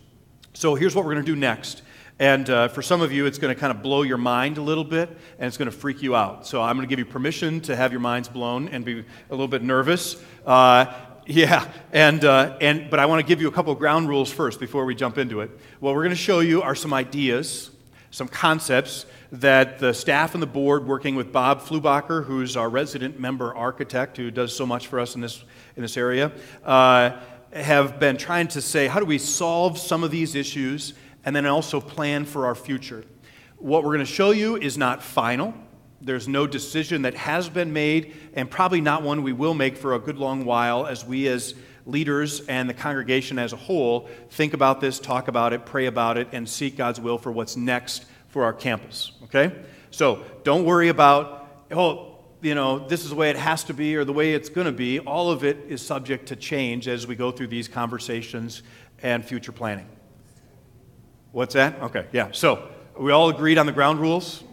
So here's what we're going to do next. And for some of you, it's going to kind of blow your mind a little bit, and it's going to freak you out. So I'm going to give you permission to have your minds blown and be a little bit nervous. But I want to give you a couple of ground rules first before we jump into it. What we're going to show you are some ideas, some concepts that the staff and the board, working with Bob Flubacher, who's our resident member architect, who does so much for us in this area, have been trying to say, how do we solve some of these issues and then also plan for our future. What we're going to show you is not final. There's no decision that has been made, and probably not one we will make for a good long while as we as leaders and the congregation as a whole think about this, talk about it, pray about it, and seek God's will for what's next for our campus, okay? So don't worry about, this is the way it has to be or the way it's going to be. All of it is subject to change as we go through these conversations and future planning. What's that? Okay, yeah. So we all agreed on the ground rules,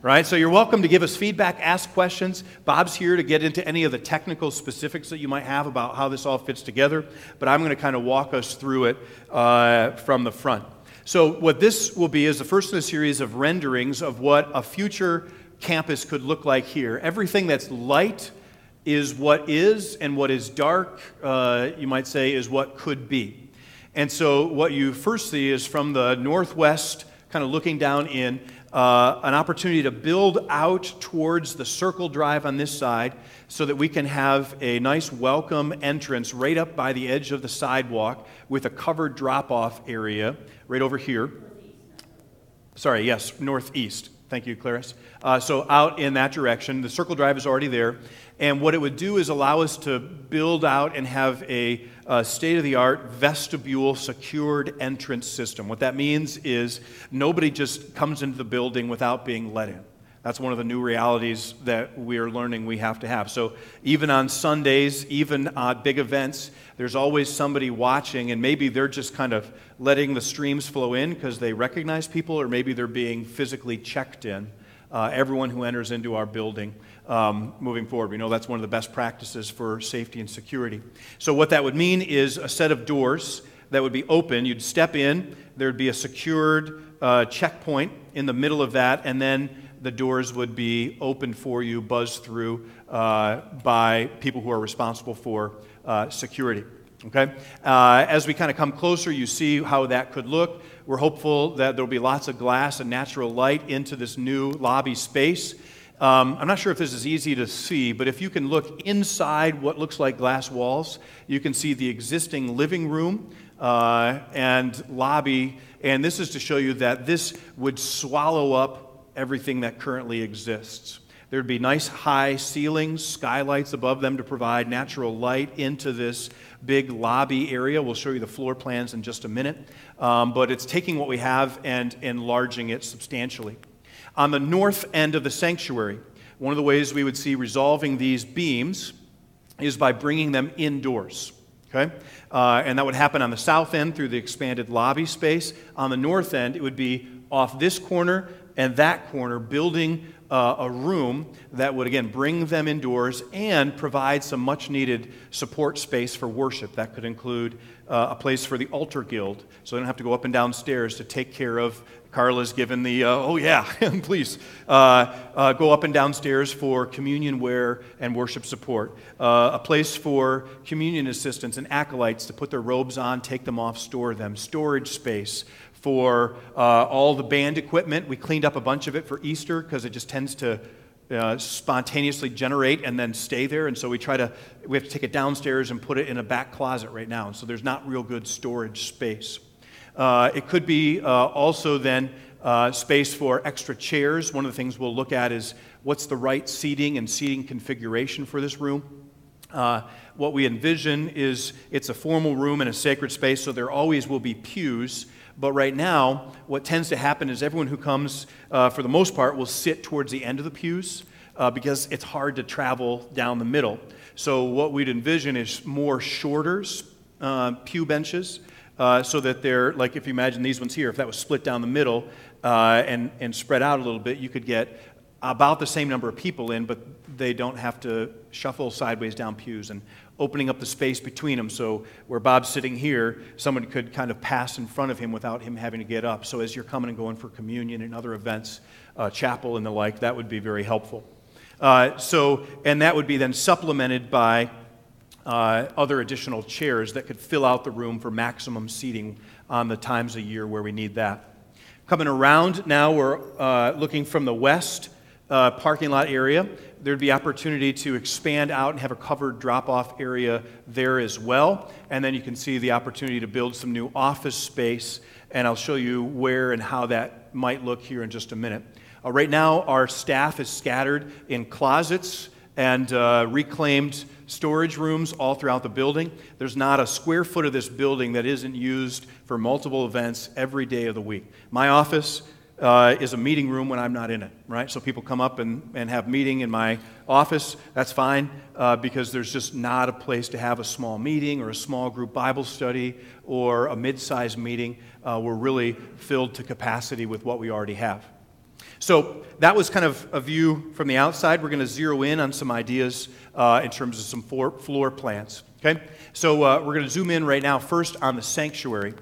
right? So you're welcome to give us feedback, ask questions. Bob's here to get into any of the technical specifics that you might have about how this all fits together, but I'm going to kind of walk us through it from the front. So what this will be is the first in a series of renderings of what a future campus could look like here. Everything that's light is what is, and what is dark, you might say, is what could be. And so what you first see is from the northwest, kind of looking down in, an opportunity to build out towards the circle drive on this side so that we can have a nice welcome entrance right up by the edge of the sidewalk with a covered drop-off area right over here. Sorry, yes, northeast. Thank you, Clarice. So out in that direction. The circle drive is already there. And what it would do is allow us to build out and have a state-of-the-art vestibule secured entrance system. What that means is nobody just comes into the building without being let in. That's one of the new realities that we're learning we have to have. So even on Sundays, even at big events, there's always somebody watching, and maybe they're just kind of letting the streams flow in because they recognize people, or maybe they're being physically checked in. Everyone who enters into our building moving forward. We know that's one of the best practices for safety and security. So what that would mean is a set of doors that would be open. You'd step in, there would be a secured checkpoint in the middle of that, and then the doors would be opened for you, buzzed through by people who are responsible for security. Okay? As we kind of come closer, you see how that could look. We're hopeful that there'll be lots of glass and natural light into this new lobby space. I'm not sure if this is easy to see, but if you can look inside what looks like glass walls, you can see the existing living room and lobby. And this is to show you that this would swallow up everything that currently exists. There'd be nice high ceilings, skylights above them to provide natural light into this big lobby area. We'll show you the floor plans in just a minute. But it's taking what we have and enlarging it substantially. On the north end of the sanctuary, one of the ways we would see resolving these beams is by bringing them indoors. Okay? And that would happen on the south end through the expanded lobby space. On the north end, it would be off this corner and that corner, building a room that would, again, bring them indoors and provide some much-needed support space for worship. That could include a place for the altar guild, so they don't have to go up and down stairs to take care of. Carla's given the, oh yeah, please, go up and down stairs for communion wear and worship support. A place for communion assistants and acolytes to put their robes on, take them off, store them. Storage space for all the band equipment. We cleaned up a bunch of it for Easter because it just tends to spontaneously generate and then stay there. And so we have to take it downstairs and put it in a back closet right now. And so there's not real good storage space. It could be also then space for extra chairs. One of the things we'll look at is what's the right seating and seating configuration for this room. What we envision is it's a formal room and a sacred space, so there always will be pews. But right now, what tends to happen is everyone who comes, for the most part, will sit towards the end of the pews because it's hard to travel down the middle. So what we'd envision is more shorter pew benches so that they're, like if you imagine these ones here, if that was split down the middle and spread out a little bit, you could get about the same number of people in, but they don't have to shuffle sideways down pews, and opening up the space between them so where Bob's sitting here, someone could kind of pass in front of him without him having to get up. So as you're coming and going for communion and other events, chapel and the like, that would be very helpful. And that would be then supplemented by other additional chairs that could fill out the room for maximum seating on the times of year where we need that. Coming around now, we're looking from the west parking lot area. There'd be opportunity to expand out and have a covered drop-off area there as well. And then you can see the opportunity to build some new office space, and I'll show you where and how that might look here in just a minute. Right now, our staff is scattered in closets and reclaimed storage rooms all throughout the building. There's not a square foot of this building that isn't used for multiple events every day of the week. My office is a meeting room when I'm not in it, right? So people come up and have meeting in my office. That's fine because there's just not a place to have a small meeting or a small group Bible study or a mid-sized meeting. We're really filled to capacity with what we already have. So that was kind of a view from the outside. We're going to zero in on some ideas in terms of some floor plans. Okay? So we're going to zoom in right now first on the sanctuary.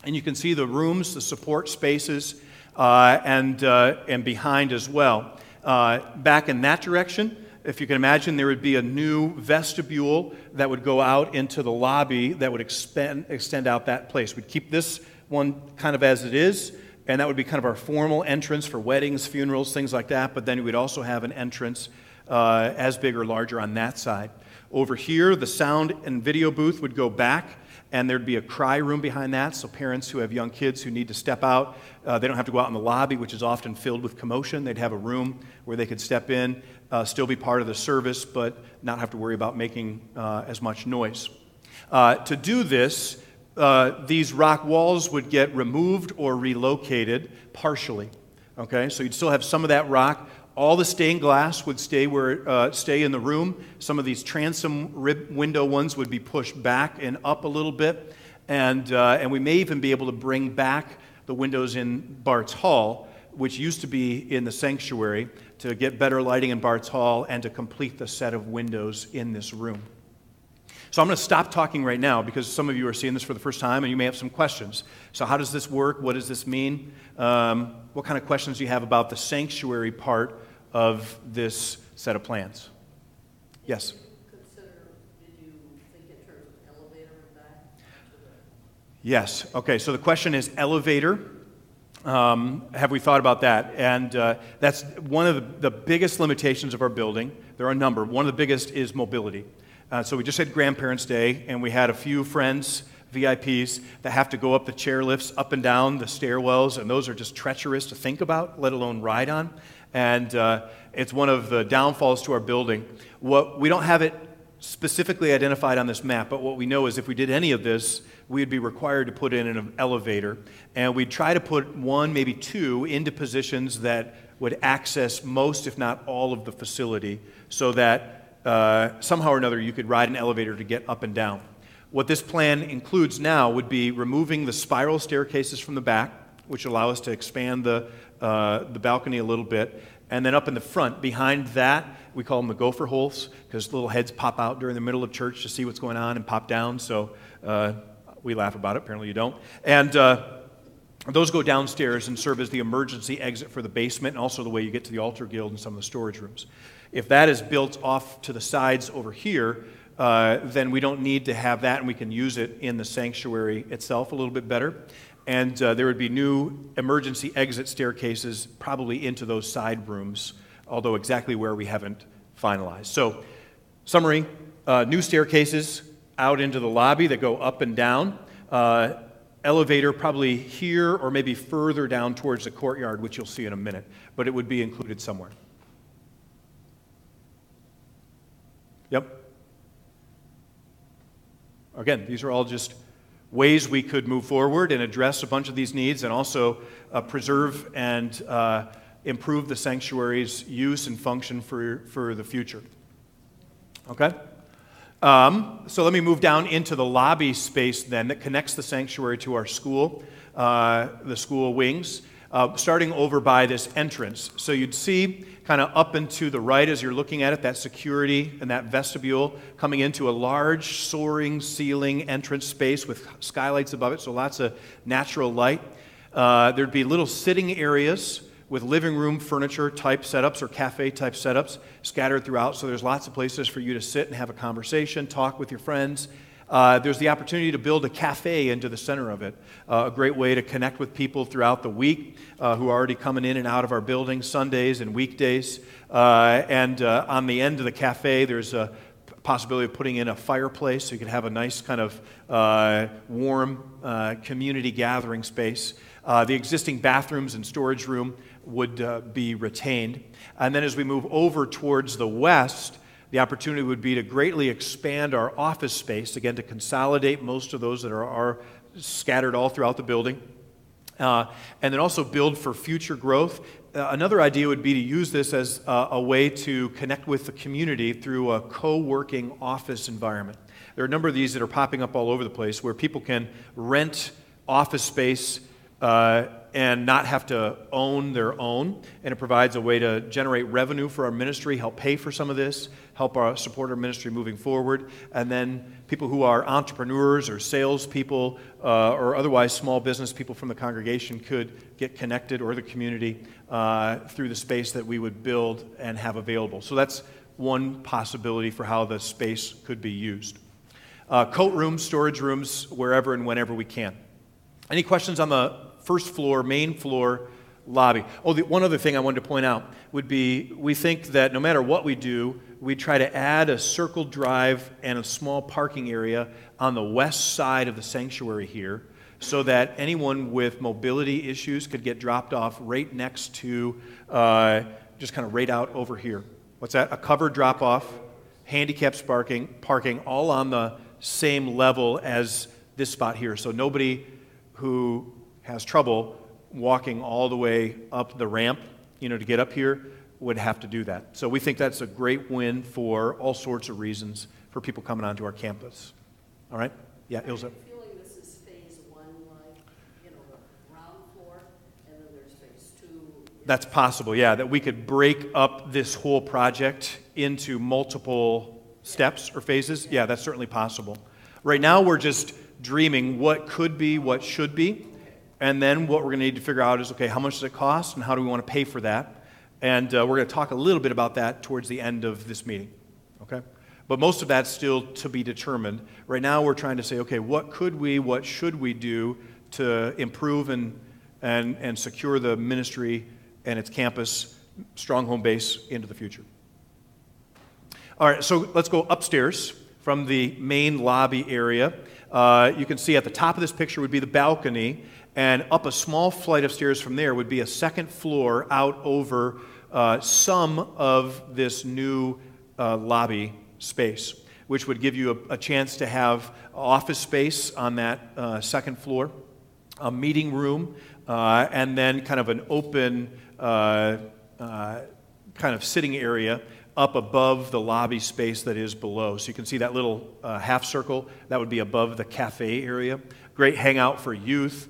And you can see the rooms, the support spaces, and behind as well. Back in that direction, if you can imagine, there would be a new vestibule that would go out into the lobby that would extend out that place. We'd keep this one kind of as it is, and that would be kind of our formal entrance for weddings, funerals, things like that, but then we'd also have an entrance as big or larger on that side. Over here, the sound and video booth would go back, and there'd be a cry room behind that, so parents who have young kids who need to step out, they don't have to go out in the lobby, which is often filled with commotion. They'd have a room where they could step in, still be part of the service, but not have to worry about making as much noise. To do this, these rock walls would get removed or relocated partially. Okay, so you'd still have some of that rock. All the stained glass would stay in the room. Some of these transom window ones would be pushed back and up a little bit, and we may even be able to bring back the windows in Bart's Hall, which used to be in the sanctuary, to get better lighting in Bart's Hall and to complete the set of windows in this room. So I'm going to stop talking right now because some of you are seeing this for the first time and you may have some questions. So how does this work? What does this mean? What kind of questions do you have about the sanctuary part of this set of plans? Yes? Did you think in terms of elevator and back? Yes. Okay, so the question is elevator. Have we thought about that? And that's one of the biggest limitations of our building. There are a number. One of the biggest is mobility. So we just had Grandparents' Day, and we had a few friends, VIPs that have to go up the chairlifts, up and down the stairwells, and those are just treacherous to think about, let alone ride on. And it's one of the downfalls to our building. We don't have it specifically identified on this map, but what we know is if we did any of this, we'd be required to put in an elevator, and we'd try to put one, maybe two, into positions that would access most, if not all, of the facility, so that somehow or another you could ride an elevator to get up and down. What this plan includes now would be removing the spiral staircases from the back, which allow us to expand the balcony a little bit. And then up in the front, behind that, we call them the gopher holes, because little heads pop out during the middle of church to see what's going on and pop down. So we laugh about it. Apparently you don't. And those go downstairs and serve as the emergency exit for the basement, and also the way you get to the altar guild and some of the storage rooms. If that is built off to the sides over here, then we don't need to have that, and we can use it in the sanctuary itself a little bit better. And there would be new emergency exit staircases probably into those side rooms, although exactly where we haven't finalized. So, summary, new staircases out into the lobby that go up and down. Elevator probably here or maybe further down towards the courtyard, which you'll see in a minute, but it would be included somewhere. Yep. Again, these are all just ways we could move forward and address a bunch of these needs, and also preserve and improve the sanctuary's use and function for the future. Okay? So let me move down into the lobby space then that connects the sanctuary to our school, the school wings, starting over by this entrance. So you'd see kind of up and to the right as you're looking at it, that security and that vestibule coming into a large soaring ceiling entrance space with skylights above it, so lots of natural light. There'd be little sitting areas with living room furniture type setups or cafe type setups scattered throughout, so there's lots of places for you to sit and have a conversation, talk with your friends. There's the opportunity to build a cafe into the center of it, a great way to connect with people throughout the week who are already coming in and out of our building Sundays and weekdays. And on the end of the cafe, there's a possibility of putting in a fireplace so you can have a nice kind of warm community gathering space. The existing bathrooms and storage room would be retained. And then as we move over towards the west, the opportunity would be to greatly expand our office space, again, to consolidate most of those that are scattered all throughout the building, and then also build for future growth. Another idea would be to use this as a way to connect with the community through a co-working office environment. There are a number of these that are popping up all over the place where people can rent office space and not have to own their own, and it provides a way to generate revenue for our ministry, help pay for some of this, help support our ministry moving forward, and then people who are entrepreneurs or salespeople or otherwise small business people from the congregation could get connected, or the community, through the space that we would build and have available. So that's one possibility for how the space could be used. Coat rooms, storage rooms, wherever and whenever we can. Any questions on the first floor, main floor lobby? Oh, one other thing I wanted to point out would be, we think that no matter what we do, we try to add a circle drive and a small parking area on the west side of the sanctuary here, so that anyone with mobility issues could get dropped off right next to, just kind of right out over here. What's that? A covered drop-off, handicapped parking, all on the same level as this spot here. So nobody who has trouble walking all the way up the ramp, to get up here, would have to do that. So we think that's a great win for all sorts of reasons for people coming onto our campus. All right? Yeah, Ilza. I'm feeling this is phase one, like, ground floor, and then there's phase two. That's possible, yeah, that we could break up this whole project into multiple steps or phases. Yeah, that's certainly possible. Right now, we're just dreaming what could be, what should be, and then what we're going to need to figure out is, okay, how much does it cost, and how do we want to pay for that? And we're going to talk a little bit about that towards the end of this meeting, okay? But most of that's still to be determined. Right now, we're trying to say, okay, what should we do to improve and secure the ministry and its campus, strong home base into the future? All right, so let's go upstairs from the main lobby area. You can see at the top of this picture would be the balcony, and up a small flight of stairs from there would be a second floor out over some of this new lobby space, which would give you a chance to have office space on that second floor, a meeting room, and then kind of an open kind of sitting area up above the lobby space that is below. So you can see that little half circle, that would be above the cafe area. Great hangout for youth,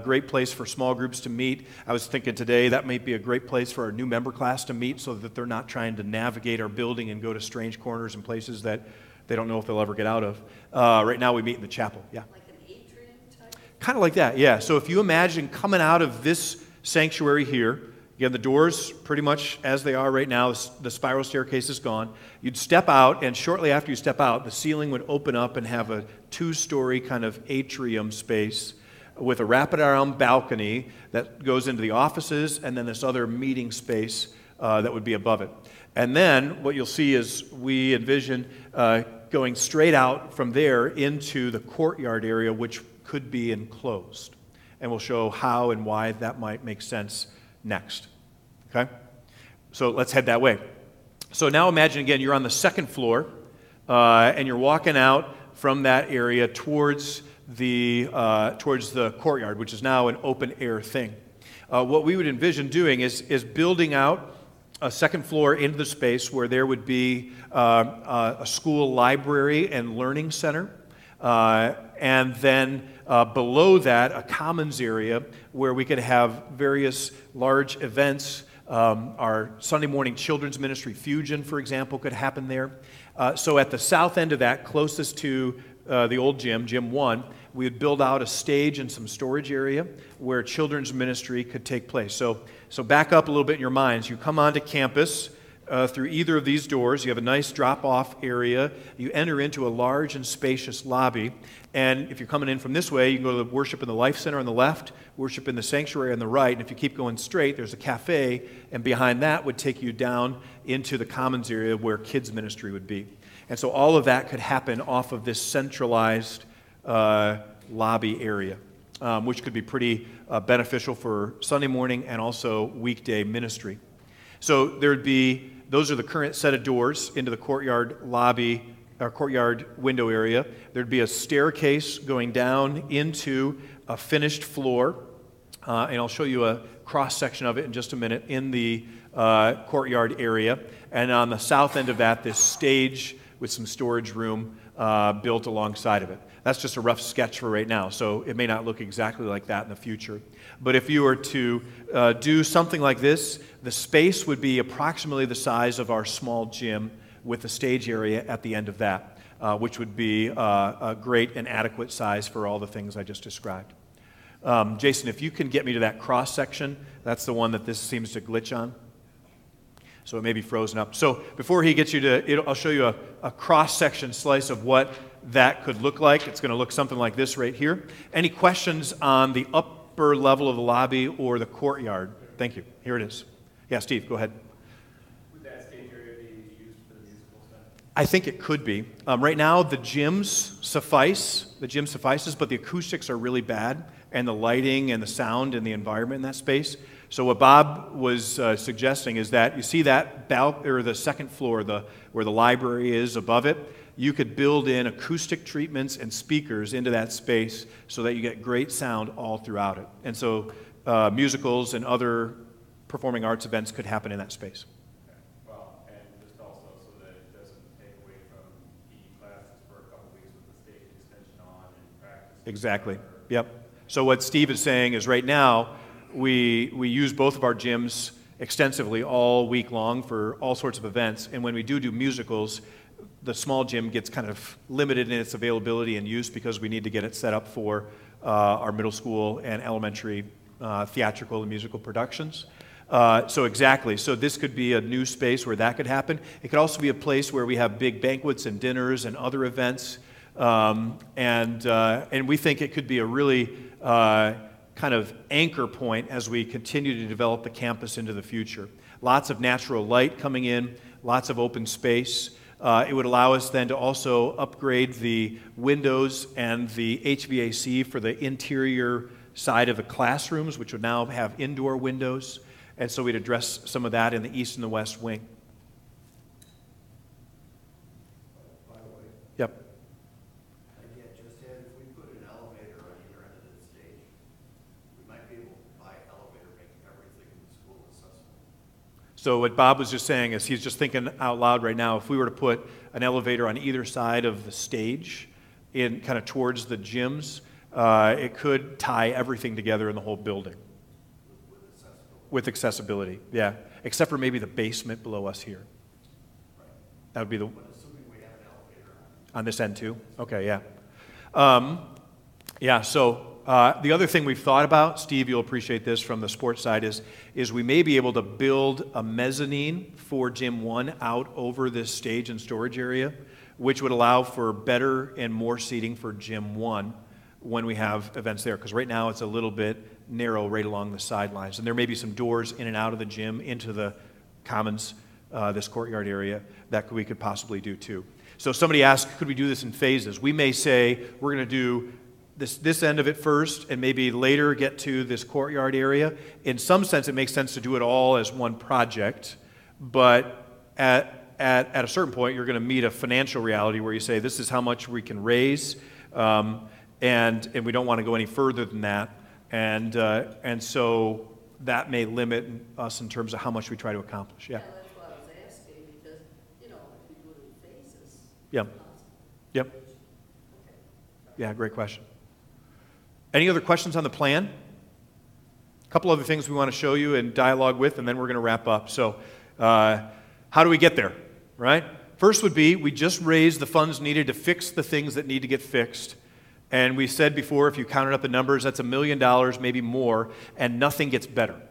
great place for small groups to meet. I was thinking today that might be a great place for our new member class to meet so that they're not trying to navigate our building and go to strange corners and places that they don't know if they'll ever get out of. Right now we meet in the chapel, yeah. Like an atrium type? Kind of like that, yeah. So if you imagine coming out of this sanctuary here, again, the doors pretty much as they are right now, the spiral staircase is gone. You'd step out, and shortly after you step out, the ceiling would open up and have a 2-story kind of atrium space with a wraparound balcony that goes into the offices, and then this other meeting space that would be above it. And then what you'll see is we envision going straight out from there into the courtyard area, which could be enclosed. And we'll show how and why that might make sense next. Okay? So let's head that way. So now imagine again you're on the second floor and you're walking out from that area towards the courtyard, which is now an open air thing. What we would envision doing is building out a second floor into the space where there would be a school library and learning center, and then below that, a commons area where we could have various large events. Our Sunday morning children's ministry, Fusion, for example, could happen there. So at the south end of that, closest to the old gym, Gym 1, we would build out a stage and some storage area where children's ministry could take place. So back up a little bit in your minds. You come onto campus through either of these doors. You have a nice drop-off area. You enter into a large and spacious lobby. And if you're coming in from this way, you can go to the worship in the Life Center on the left, worship in the sanctuary on the right. And if you keep going straight, there's a cafe. And behind that would take you down into the commons area where kids' ministry would be. And so all of that could happen off of this centralized lobby area, which could be pretty beneficial for Sunday morning and also weekday ministry. So there would be, those are the current set of doors into the courtyard lobby, or courtyard window area. There'd be a staircase going down into a finished floor, and I'll show you a cross-section of it in just a minute in the courtyard area. And on the south end of that, this stage with some storage room built alongside of it. That's just a rough sketch for right now, so it may not look exactly like that in the future. But if you were to do something like this, the space would be approximately the size of our small gym with the stage area at the end of that, which would be a great and adequate size for all the things I just described. Jason, if you can get me to that cross-section, that's the one that this seems to glitch on. So it may be frozen up. So before he gets you to, I'll show you a cross-section slice of what that could look like. It's going to look something like this right here. Any questions on the upper level of the lobby or the courtyard? Thank you. Here it is. Yeah, Steve, go ahead. Would that stage area be used for the musical stuff? I think it could be. Right now, the gyms suffice. The gym suffices, but the acoustics are really bad, and the lighting and the sound and the environment in that space. So what Bob was suggesting is that you see that or the second floor, where the library is above it. You could build in acoustic treatments and speakers into that space so that you get great sound all throughout it. And so musicals and other performing arts events could happen in that space. Okay. Well, and just also so that it doesn't take away from PE classes for a couple weeks with the stage extension on and practice. Exactly. Yep. So what Steve is saying is right now we use both of our gyms extensively all week long for all sorts of events. And when we do musicals, the small gym gets kind of limited in its availability and use because we need to get it set up for our middle school and elementary theatrical and musical productions. So exactly. So this could be a new space where that could happen. It could also be a place where we have big banquets and dinners and other events. And we think it could be a really kind of anchor point as we continue to develop the campus into the future. Lots of natural light coming in, lots of open space. It would allow us then to also upgrade the windows and the HVAC for the interior side of the classrooms, which would now have indoor windows. And so we'd address some of that in the east and the west wing. By the way, Yep. idea just had, if we put an elevator on either end of the stage, we might be able to buy an elevator, making everything in the school accessible. So what Bob was just saying is he's just thinking out loud right now, if we were to put an elevator on either side of the stage in kind of towards the gyms, it could tie everything together in the whole building. With accessibility, yeah. Except for maybe the basement below us here. That would be the... Assuming we have an elevator On this end too? Okay, yeah. So the other thing we've thought about, Steve, you'll appreciate this from the sports side, is we may be able to build a mezzanine for Gym 1 out over this stage and storage area, which would allow for better and more seating for Gym 1 when we have events there. Because right now it's a little bit narrow right along the sidelines. And there may be some doors in and out of the gym into the commons, this courtyard area, that we could possibly do too. So somebody asked, could we do this in phases? We may say we're going to do this end of it first and maybe later get to this courtyard area. In some sense, it makes sense to do it all as one project, but at a certain point, you're going to meet a financial reality where you say, this is how much we can raise, and we don't want to go any further than that. And so that may limit us in terms of how much we try to accomplish. Yeah. Yeah, that's what I was asking, because, if you do it in phases. Yep. it's possible. Yep. Okay. Yeah, great question. Any other questions on the plan? A couple other things we want to show you and dialogue with, and then we're going to wrap up. So how do we get there, right? First would be we just raised the funds needed to fix the things that need to get fixed. And we said before, if you counted up the numbers, that's $1 million, maybe more, and nothing gets better,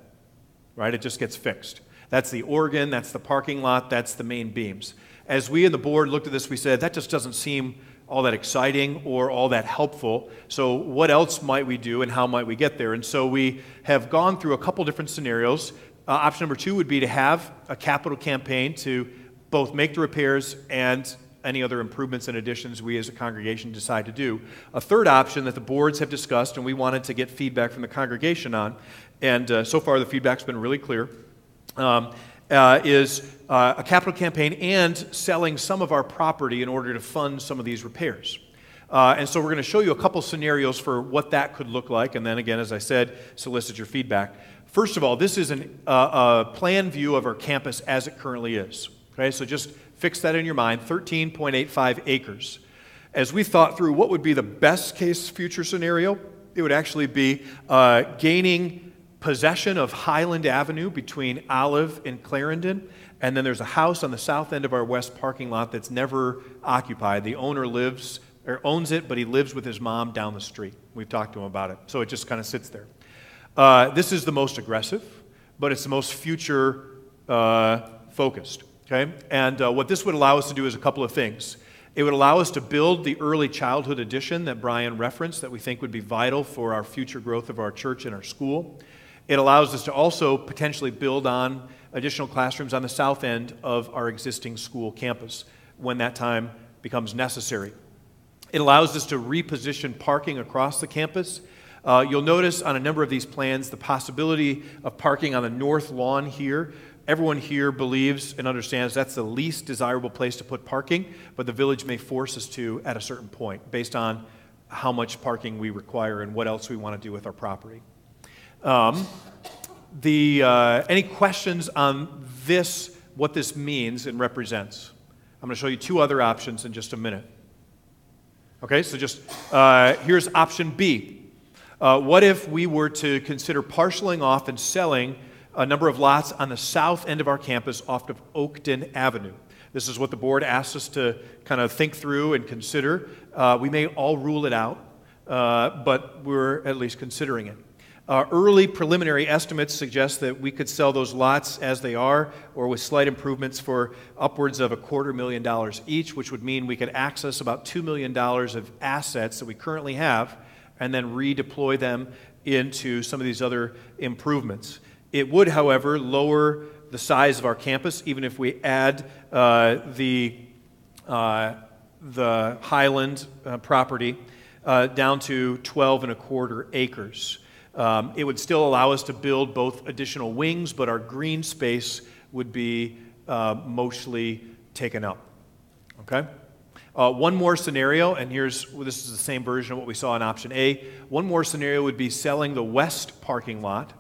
right? It just gets fixed. That's the organ, that's the parking lot, that's the main beams. As we and the board looked at this, we said, that just doesn't seem all that exciting or all that helpful. So what else might we do and how might we get there? And so we have gone through a couple different scenarios. Option number 2 would be to have a capital campaign to both make the repairs and any other improvements and additions we as a congregation decide to do. A third option that the boards have discussed and we wanted to get feedback from the congregation on, and so far the feedback's been really clear, is a capital campaign and selling some of our property in order to fund some of these repairs. And so we're going to show you a couple scenarios for what that could look like, and then again, as I said, solicit your feedback. First of all, this is a plan view of our campus as it currently is. Okay, so just fix that in your mind, 13.85 acres. As we thought through what would be the best case future scenario, it would actually be gaining possession of Highland Avenue between Olive and Clarendon, and then there's a house on the south end of our west parking lot that's never occupied. The owner owns it, but he lives with his mom down the street. We've talked to him about it, so it just kind of sits there. This is the most aggressive, but it's the most future focused. Okay? And what this would allow us to do is a couple of things. It would allow us to build the early childhood addition that Brian referenced that we think would be vital for our future growth of our church and our school. It allows us to also potentially build on additional classrooms on the south end of our existing school campus when that time becomes necessary. It allows us to reposition parking across the campus. You'll notice on a number of these plans the possibility of parking on the north lawn here. Everyone here believes and understands that's the least desirable place to put parking, but the village may force us to at a certain point based on how much parking we require and what else we want to do with our property. Any questions on this, what this means and represents? I'm going to show you 2 other options in just a minute. Okay, so just here's option B. What if we were to consider parceling off and selling a number of lots on the south end of our campus off of Oakton Avenue? This is what the board asked us to kind of think through and consider. We may all rule it out, but we're at least considering it. Early preliminary estimates suggest that we could sell those lots as they are or with slight improvements for upwards of $250,000 each, which would mean we could access about $2 million of assets that we currently have and then redeploy them into some of these other improvements. It would, however, lower the size of our campus, even if we add the the Highland property down to 12.25 acres. It would still allow us to build both additional wings, but our green space would be mostly taken up. Okay? One more scenario, and this is the same version of what we saw in option A. One more scenario would be selling the west parking lot.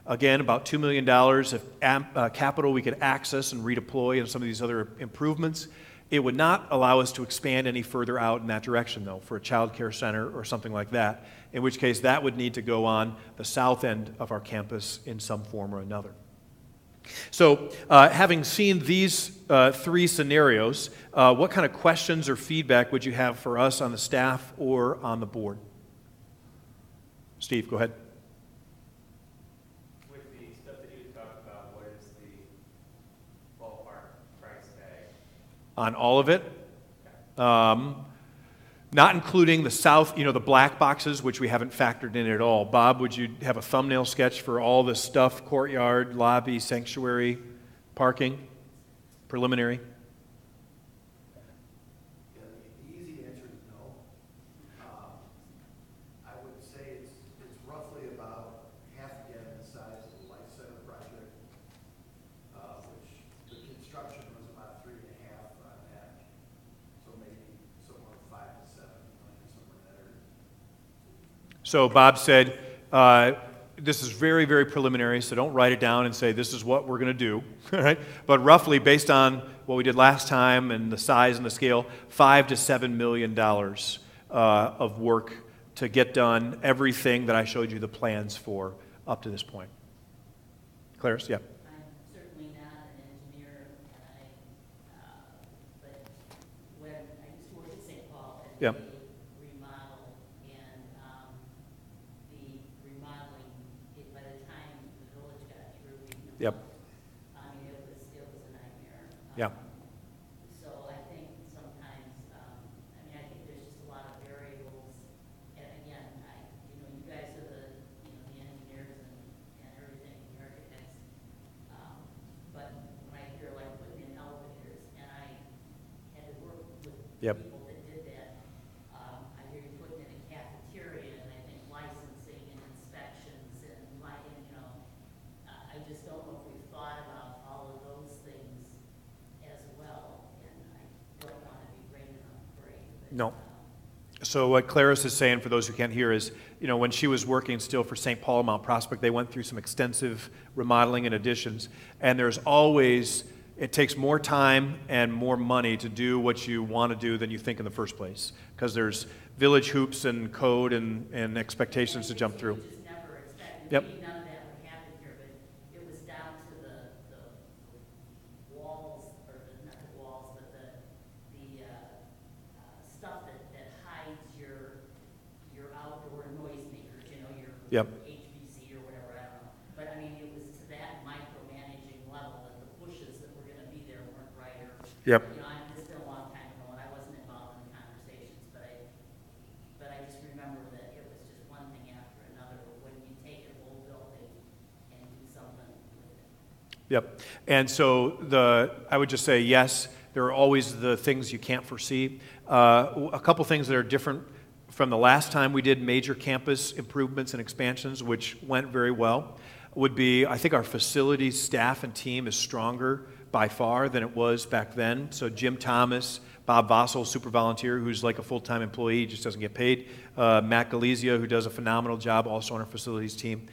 Again, about $2 million of capital we could access and redeploy in some of these other improvements. It would not allow us to expand any further out in that direction, though, for a child care center or something like that, in which case that would need to go on the south end of our campus in some form or another. So, having seen these three scenarios, what kind of questions or feedback would you have for us on the staff or on the board? Steve, go ahead. With the stuff that you talked about, what is the ballpark price tag? On all of it? Not including the south, the black boxes, which we haven't factored in at all. Bob, would you have a thumbnail sketch for all the stuff, courtyard, lobby, sanctuary, parking, preliminary? Yeah, the easy answer is no. I would say it's roughly about half again the size of the Life Center project, which the construction was about 3.5 on that. So maybe somewhere 5 to 7 million, somewhere in that area. So Bob said, this is very, very preliminary, so don't write it down and say this is what we're going to do, right? But roughly, based on what we did last time and the size and the scale, $5 to $7 million of work to get done everything that I showed you the plans for up to this point. Clarice, yeah. I'm certainly not an engineer, but when I used to work at St. Paul, and Yeah. they remodel, and the remodeling, by the time the village got through, Yep. I mean, it was a nightmare. Yeah. So I think sometimes, I think there's just a lot of variables, and again, you guys are the engineers and everything, the architects. But when I hear like putting in elevators, and I had to work with Yep. people that did that, I hear you putting in a cafeteria, and I think licensing and inspections and I just don't know if we've thought about all of those things as well, and I don't want to be raining on the parade. But, No. So what Clarice is saying, for those who can't hear, is, when she was working still for St. Paul and Mount Prospect, they went through some extensive remodeling and additions, and it takes more time and more money to do what you want to do than you think in the first place, because there's village hoops and code and expectations to jump through. You just never expect, Yep. maybe none of that would happen here, but it was down to the walls, or not the walls, but the stuff that hides your outdoor noisemakers, your Yep. HVC or whatever, I don't know. But I mean, it was to that micromanaging level that the bushes that were gonna be there weren't right, or, Yep. it's been a long time ago, and I wasn't involved in the conversations, but I just remember that it was just one thing after another, when you take an old building and do something with it. Yep. And so I would just say, yes, there are always the things you can't foresee. A couple things that are different from the last time we did major campus improvements and expansions, which went very well, would be, I think our facilities staff and team is stronger by far than it was back then. So Jim Thomas, Bob Vossel, super volunteer, who's like a full-time employee, just doesn't get paid. Matt Galizia, who does a phenomenal job, also on our facilities team.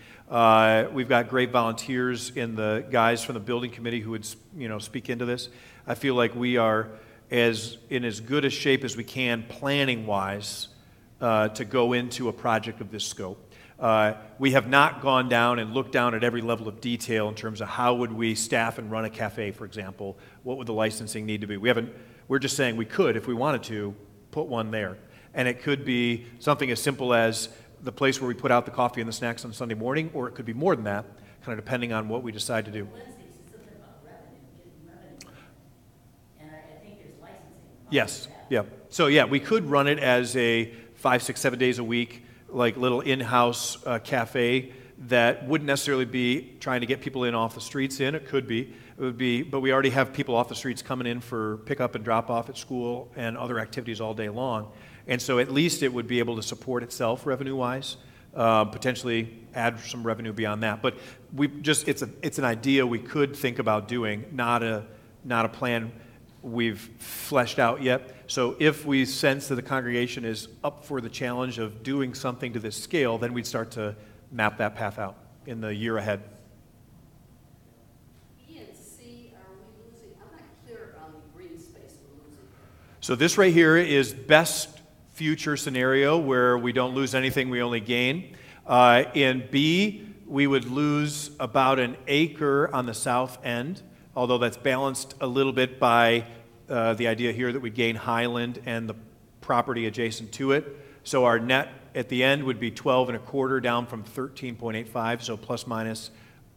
We've got great volunteers in the guys from the building committee who would, speak into this. I feel like we are in as good a shape as we can, planning-wise, to go into a project of this scope. We have not gone down and looked down at every level of detail in terms of how would we staff and run a cafe, for example. What would the licensing need to be? We're just saying we could, if we wanted to, put one there. And it could be something as simple as the place where we put out the coffee and the snacks on Sunday morning, or it could be more than that, kind of depending on what we decide to do. Wednesdays is something about revenue, getting revenue. And I think there's licensing involved Yes, with that. yeah. So yeah, we could run it as a 5, 6, 7 days a week, like little in-house cafe that wouldn't necessarily be trying to get people in off the streets in. It could be, It would be, but we already have people off the streets coming in for pickup and drop off at school and other activities all day long. And so at least it would be able to support itself revenue-wise, potentially add some revenue beyond that. But it's an idea we could think about doing, not a plan we've fleshed out yet. So if we sense that the congregation is up for the challenge of doing something to this scale, then we'd start to map that path out in the year ahead. B and C, are we losing? I'm not clear on the green space we're losing. So this right here is best future scenario where we don't lose anything, we only gain. In B, we would lose about an acre on the south end, although that's balanced a little bit by the idea here that we gain Highland and the property adjacent to it. So our net at the end would be 12 1/4 down from 13.85, so plus minus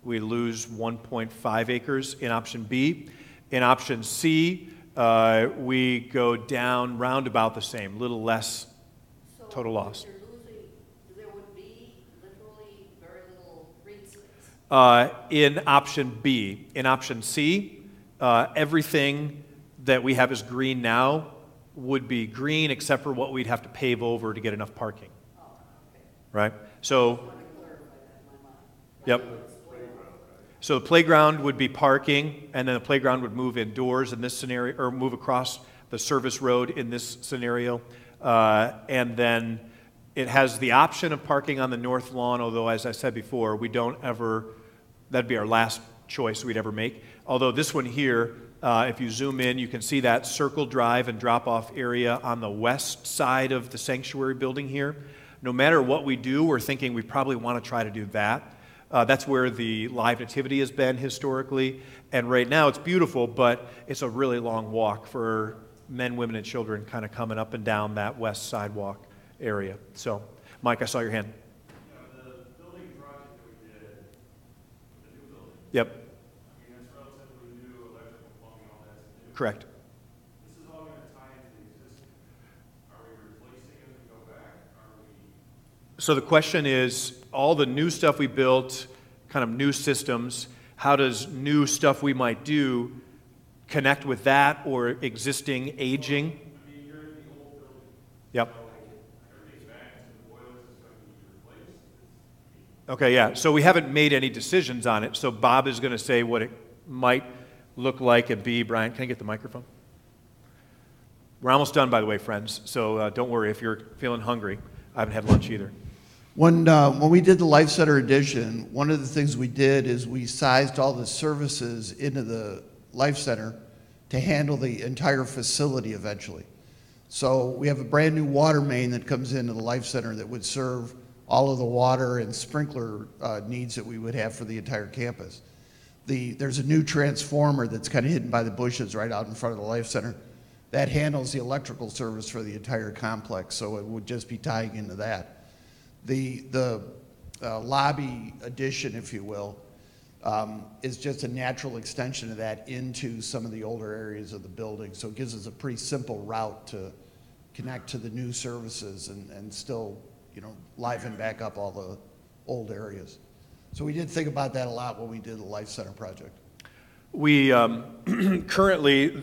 we lose 1.5 acres in option B. In option C, we go down round about the same, little less total loss. So if you're losing, there would be literally very little green space. In option B. In option C, everything that we have as green now would be green except for what we'd have to pave over to get enough parking. Oh, okay. Right? So, I want to clarify that in my mind. yep. So the playground would be parking, and then the playground would move indoors in this scenario, or move across the service road in this scenario. And then it has the option of parking on the north lawn, although, as I said before, we don't ever, that'd be our last choice we'd ever make. Although this one here, if you zoom in, you can see that circle drive and drop-off area on the west side of the sanctuary building here. No matter what we do, we're thinking we probably want to try to do that. That's where the live nativity has been historically. And right now it's beautiful, but it's a really long walk for men, women, and children kind of coming up and down that west sidewalk area. So, Mike, I saw your hand. Yeah, the building project that we did, the new building, Yep, I mean, it's relatively new, electrical, plumbing, all that's new. correct. This is all gonna tie into the existing. Are we replacing as we go back? Are we? So the question is, all the new stuff we built, kind of new systems, how does new stuff we might do connect with that or existing aging? I mean, you're in the old building. Yep. Everything's back to the boilers is going to be replaced. Okay, yeah. So we haven't made any decisions on it. So Bob is going to say what it might look like and be. Brian, can I get the microphone? We're almost done, by the way, friends. So don't worry if you're feeling hungry. I haven't had lunch either. When we did the Life Center addition, one of the things we did is we sized all the services into the Life Center to handle the entire facility eventually. So we have a brand new water main that comes into the Life Center that would serve all of the water and sprinkler needs that we would have for the entire campus. There's a new transformer that's kind of hidden by the bushes right out in front of the Life Center that handles the electrical service for the entire complex, so it would just be tying into that. The lobby addition, if you will, is just a natural extension of that into some of the older areas of the building. So it gives us a pretty simple route to connect to the new services and still, liven back up all the old areas. So we did think about that a lot when we did the Life Center project. We currently,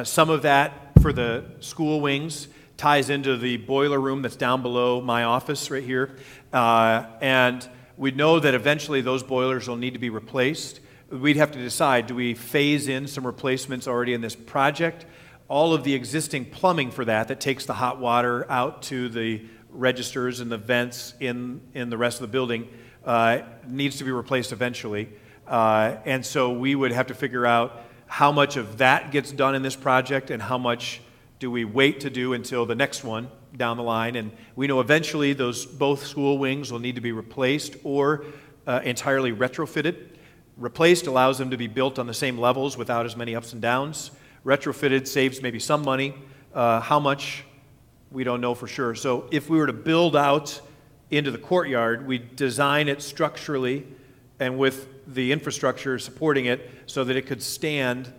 some of that for the school wings ties into the boiler room that's down below my office right here. And we know that eventually those boilers will need to be replaced. We'd have to decide, do we phase in some replacements already in this project? All of the existing plumbing for that takes the hot water out to the registers and the vents in the rest of the building needs to be replaced eventually. And so we would have to figure out how much of that gets done in this project and how much do we wait to do until the next one down the line. And we know eventually both school wings will need to be replaced or entirely retrofitted. Replaced allows them to be built on the same levels without as many ups and downs. Retrofitted saves maybe some money. How much, we don't know for sure. So if we were to build out into the courtyard, we design it structurally and with the infrastructure supporting it so that it could stand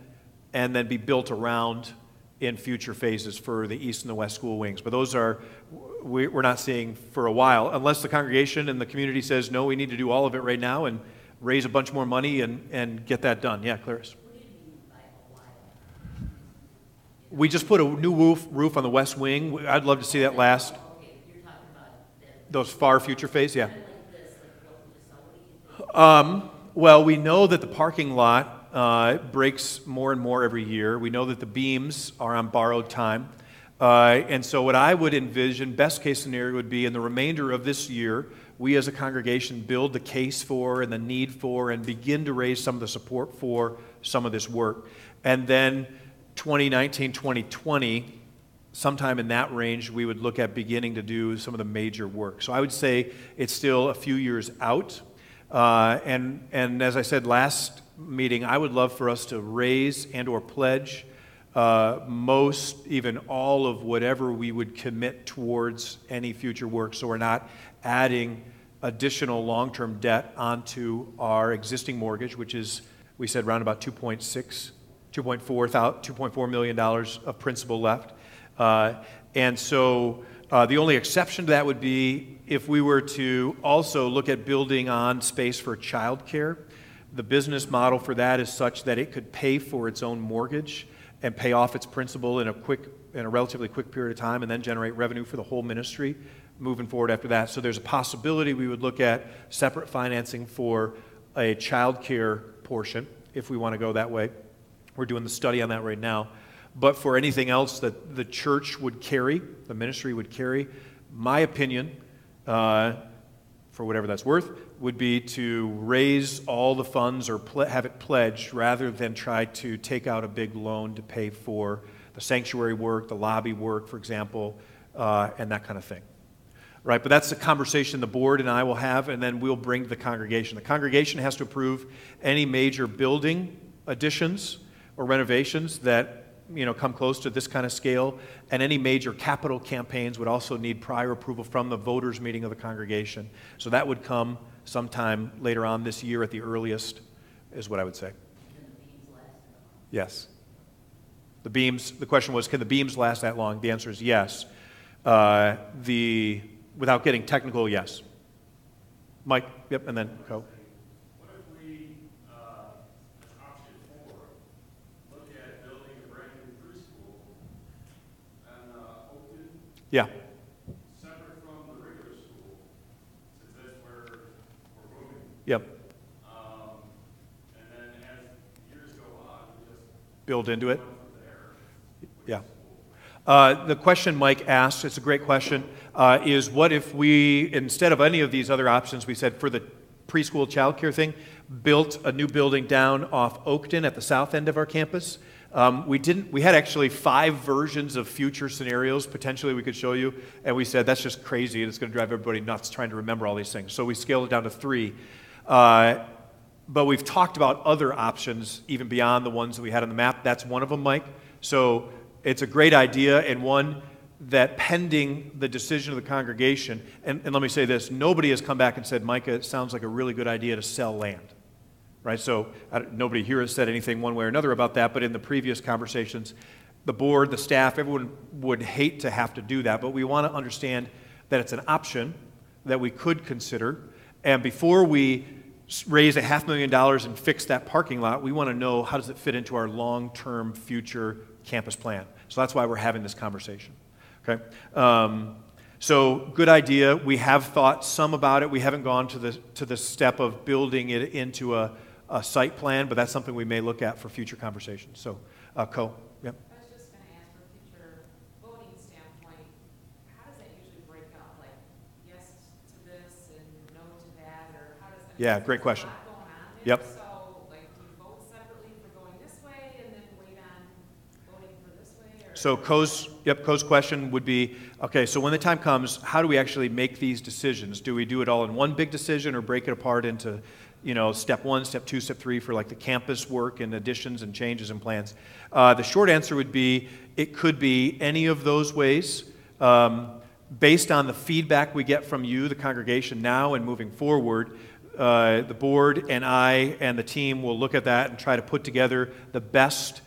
and then be built around in future phases for the east and the west school wings. But those we're not seeing for a while, unless the congregation and the community says, no, we need to do all of it right now, and raise a bunch more money and get that done. Yeah, Clarice. What do you mean by a while? We just put a new roof on the west wing. I'd love to see that last. Okay, you're talking about that. Those far future phase, yeah. Kind of like this, like what we saw, what do you think? Well, we know that the parking lot breaks more and more every year. We know that the beams are on borrowed time. And so what I would envision, best case scenario would be in the remainder of this year, we as a congregation build the case for and the need for and begin to raise some of the support for some of this work. And then 2019, 2020, sometime in that range, we would look at beginning to do some of the major work. So I would say it's still a few years out. And as I said last meeting, I would love for us to raise and or pledge most, even all of whatever we would commit towards any future work, so we're not adding additional long-term debt onto our existing mortgage, which is, we said, around about $2.4 million of principal left. And so the only exception to that would be if we were to also look at building on space for childcare. The business model for that is such that it could pay for its own mortgage and pay off its principal in a relatively quick period of time, and then generate revenue for the whole ministry moving forward after that. So there's a possibility we would look at separate financing for a child care portion if we want to go that way. We're doing the study on that right now. But for anything else that the church would carry, the ministry would carry, my opinion, for whatever that's worth, would be to raise all the funds or have it pledged rather than try to take out a big loan to pay for the sanctuary work, the lobby work, for example, and that kind of thing. Right, but that's the conversation the board and I will have, and then we'll bring to the congregation. The congregation has to approve any major building additions or renovations that come close to this kind of scale, and any major capital campaigns would also need prior approval from the voters' meeting of the congregation. So that would come sometime later on this year at the earliest, is what I would say. Can the beams last that long? Yes. The question was, can the beams last that long? The answer is yes. Without getting technical, yes. Mike, yep, and then go. What if we, as option 4, look at building a brand new preschool on Oakton, Yeah. separate from the regular school, since that's where we're moving? Yep. And then as years go on, we just Build into it. go from there. Yeah. The question Mike asked, it's a great question, is what if we, instead of any of these other options, we said for the preschool childcare thing, built a new building down off Oakton at the south end of our campus. We had actually 5 versions of future scenarios potentially we could show you, and we said that's just crazy and it's going to drive everybody nuts trying to remember all these things. So we scaled it down to 3. But we've talked about other options even beyond the ones that we had on the map. That's one of them, Mike. So it's a great idea, and one that pending the decision of the congregation, and let me say this, nobody has come back and said, Micah, it sounds like a really good idea to sell land, right? So nobody here has said anything one way or another about that, but in the previous conversations, the board, the staff, everyone would hate to have to do that, but we want to understand that it's an option that we could consider, and before we raise $500,000 and fix that parking lot, we want to know how does it fit into our long-term future campus plan. So that's why we're having this conversation. Okay? So good idea. We have thought some about it. We haven't gone to the step of building it into a site plan, but that's something we may look at for future conversations. So, Co. Yep. I was just going to ask for future voting standpoint, how does that usually break out? Like, yes to this and no to that, or how does that? Yeah, great question. There's a lot going on there. Yep. So, like, do you vote separately for going this way and then wait on voting for this way? Or? So Co's question would be, okay, so when the time comes, how do we actually make these decisions? Do we do it all in one big decision or break it apart into, step 1, step 2, step 3 for like the campus work and additions and changes and plans? The short answer would be, it could be any of those ways. Based on the feedback we get from you, the congregation now and moving forward, the board and I and the team will look at that and try to put together the best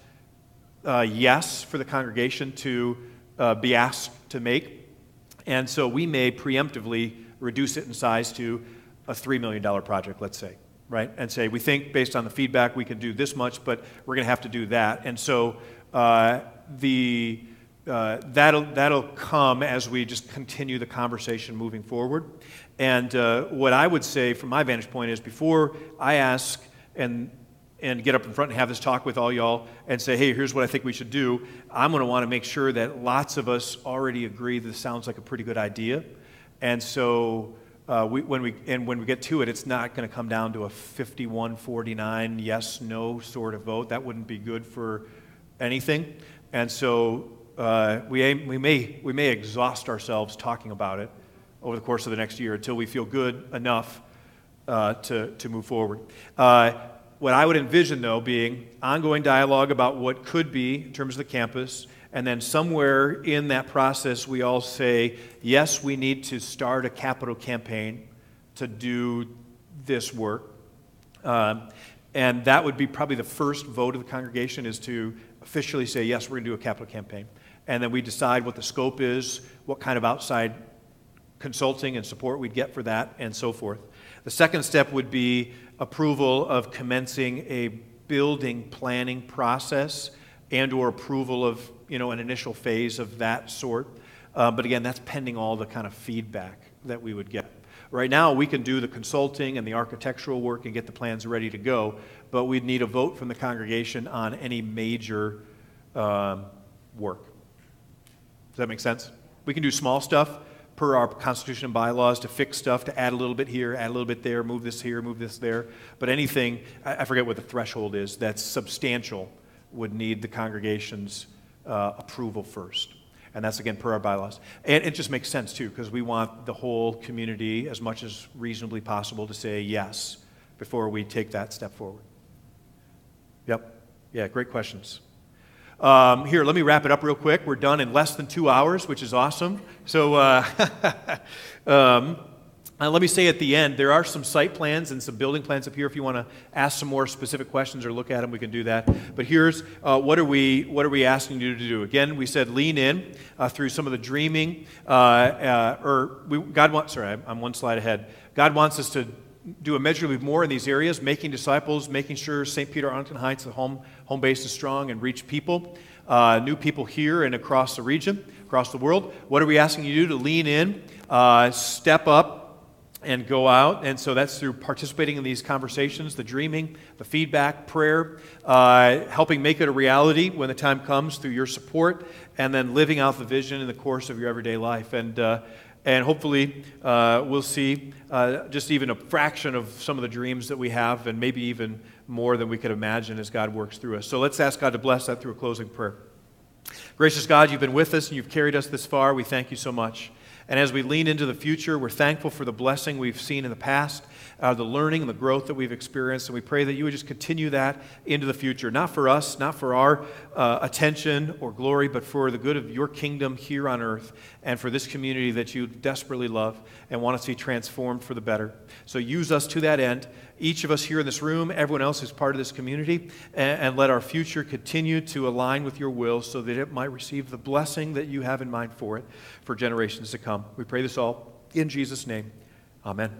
yes for the congregation to be asked to make. And so we may preemptively reduce it in size to a $3 million project, let's say. right? And say, we think based on the feedback we can do this much, but we're going to have to do that. And so that'll come as we just continue the conversation moving forward. And what I would say from my vantage point is before I ask and get up in front and have this talk with all y'all and say, hey, here's what I think we should do, I'm going to want to make sure that lots of us already agree that this sounds like a pretty good idea. And so when we get to it, it's not going to come down to a 51-49 yes, no sort of vote. That wouldn't be good for anything. And so we may exhaust ourselves talking about it over the course of the next year until we feel good enough to move forward. What I would envision, though, being ongoing dialogue about what could be in terms of the campus, and then somewhere in that process we all say, yes, we need to start a capital campaign to do this work. And that would be probably the first vote of the congregation, is to officially say, yes, we're going to do a capital campaign. And then we decide what the scope is, what kind of outside consulting and support we'd get for that, and so forth. The second step would be approval of commencing a building planning process and or approval of an initial phase of that sort. But again, that's pending all the kind of feedback that we would get. Right now, we can do the consulting and the architectural work and get the plans ready to go, but we'd need a vote from the congregation on any major work. Does that make sense? We can do small stuff per our Constitution and bylaws to fix stuff, to add a little bit here, add a little bit there, move this here, move this there. But anything, I forget what the threshold is, that's substantial would need the congregation's approval first. And that's, again, per our bylaws. And it just makes sense, too, because we want the whole community, as much as reasonably possible, to say yes before we take that step forward. Yep. Yeah, great questions. Here, let me wrap it up real quick. We're done in less than 2 hours, which is awesome. So let me say at the end, there are some site plans and some building plans up here. If you want to ask some more specific questions or look at them, we can do that. But here's what are we asking you to do? Again, we said lean in through some of the dreaming. I'm one slide ahead. God wants us to do immeasurably more in these areas, making disciples, making sure St. Peter Arlington Heights, the home base, is strong and reach people, new people here and across the region, across the world. What are we asking you to do? To lean in, step up, and go out. And so that's through participating in these conversations, the dreaming, the feedback, prayer, helping make it a reality when the time comes through your support, and then living out the vision in the course of your everyday life. And hopefully we'll see just even a fraction of some of the dreams that we have, and maybe even more than we could imagine as God works through us. So let's ask God to bless that through a closing prayer. Gracious God, you've been with us and you've carried us this far. We thank you so much. And as we lean into the future, we're thankful for the blessing we've seen in the past, the learning and the growth that we've experienced, and we pray that you would just continue that into the future, not for us, not for our attention or glory, but for the good of your kingdom here on earth and for this community that you desperately love and want to see transformed for the better. So use us to that end, each of us here in this room, everyone else who's part of this community, and let our future continue to align with your will so that it might receive the blessing that you have in mind for it for generations to come. We pray this all in Jesus' name. Amen.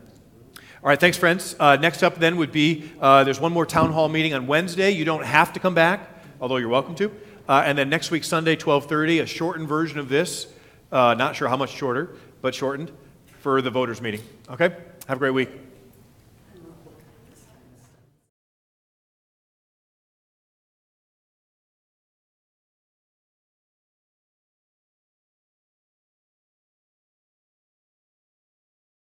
All right, thanks, friends. Next up then would be, there's one more town hall meeting on Wednesday. You don't have to come back, although you're welcome to. And then next week, Sunday, 12:30, a shortened version of this. Not sure how much shorter, but shortened for the voters' meeting. Okay? Have a great week.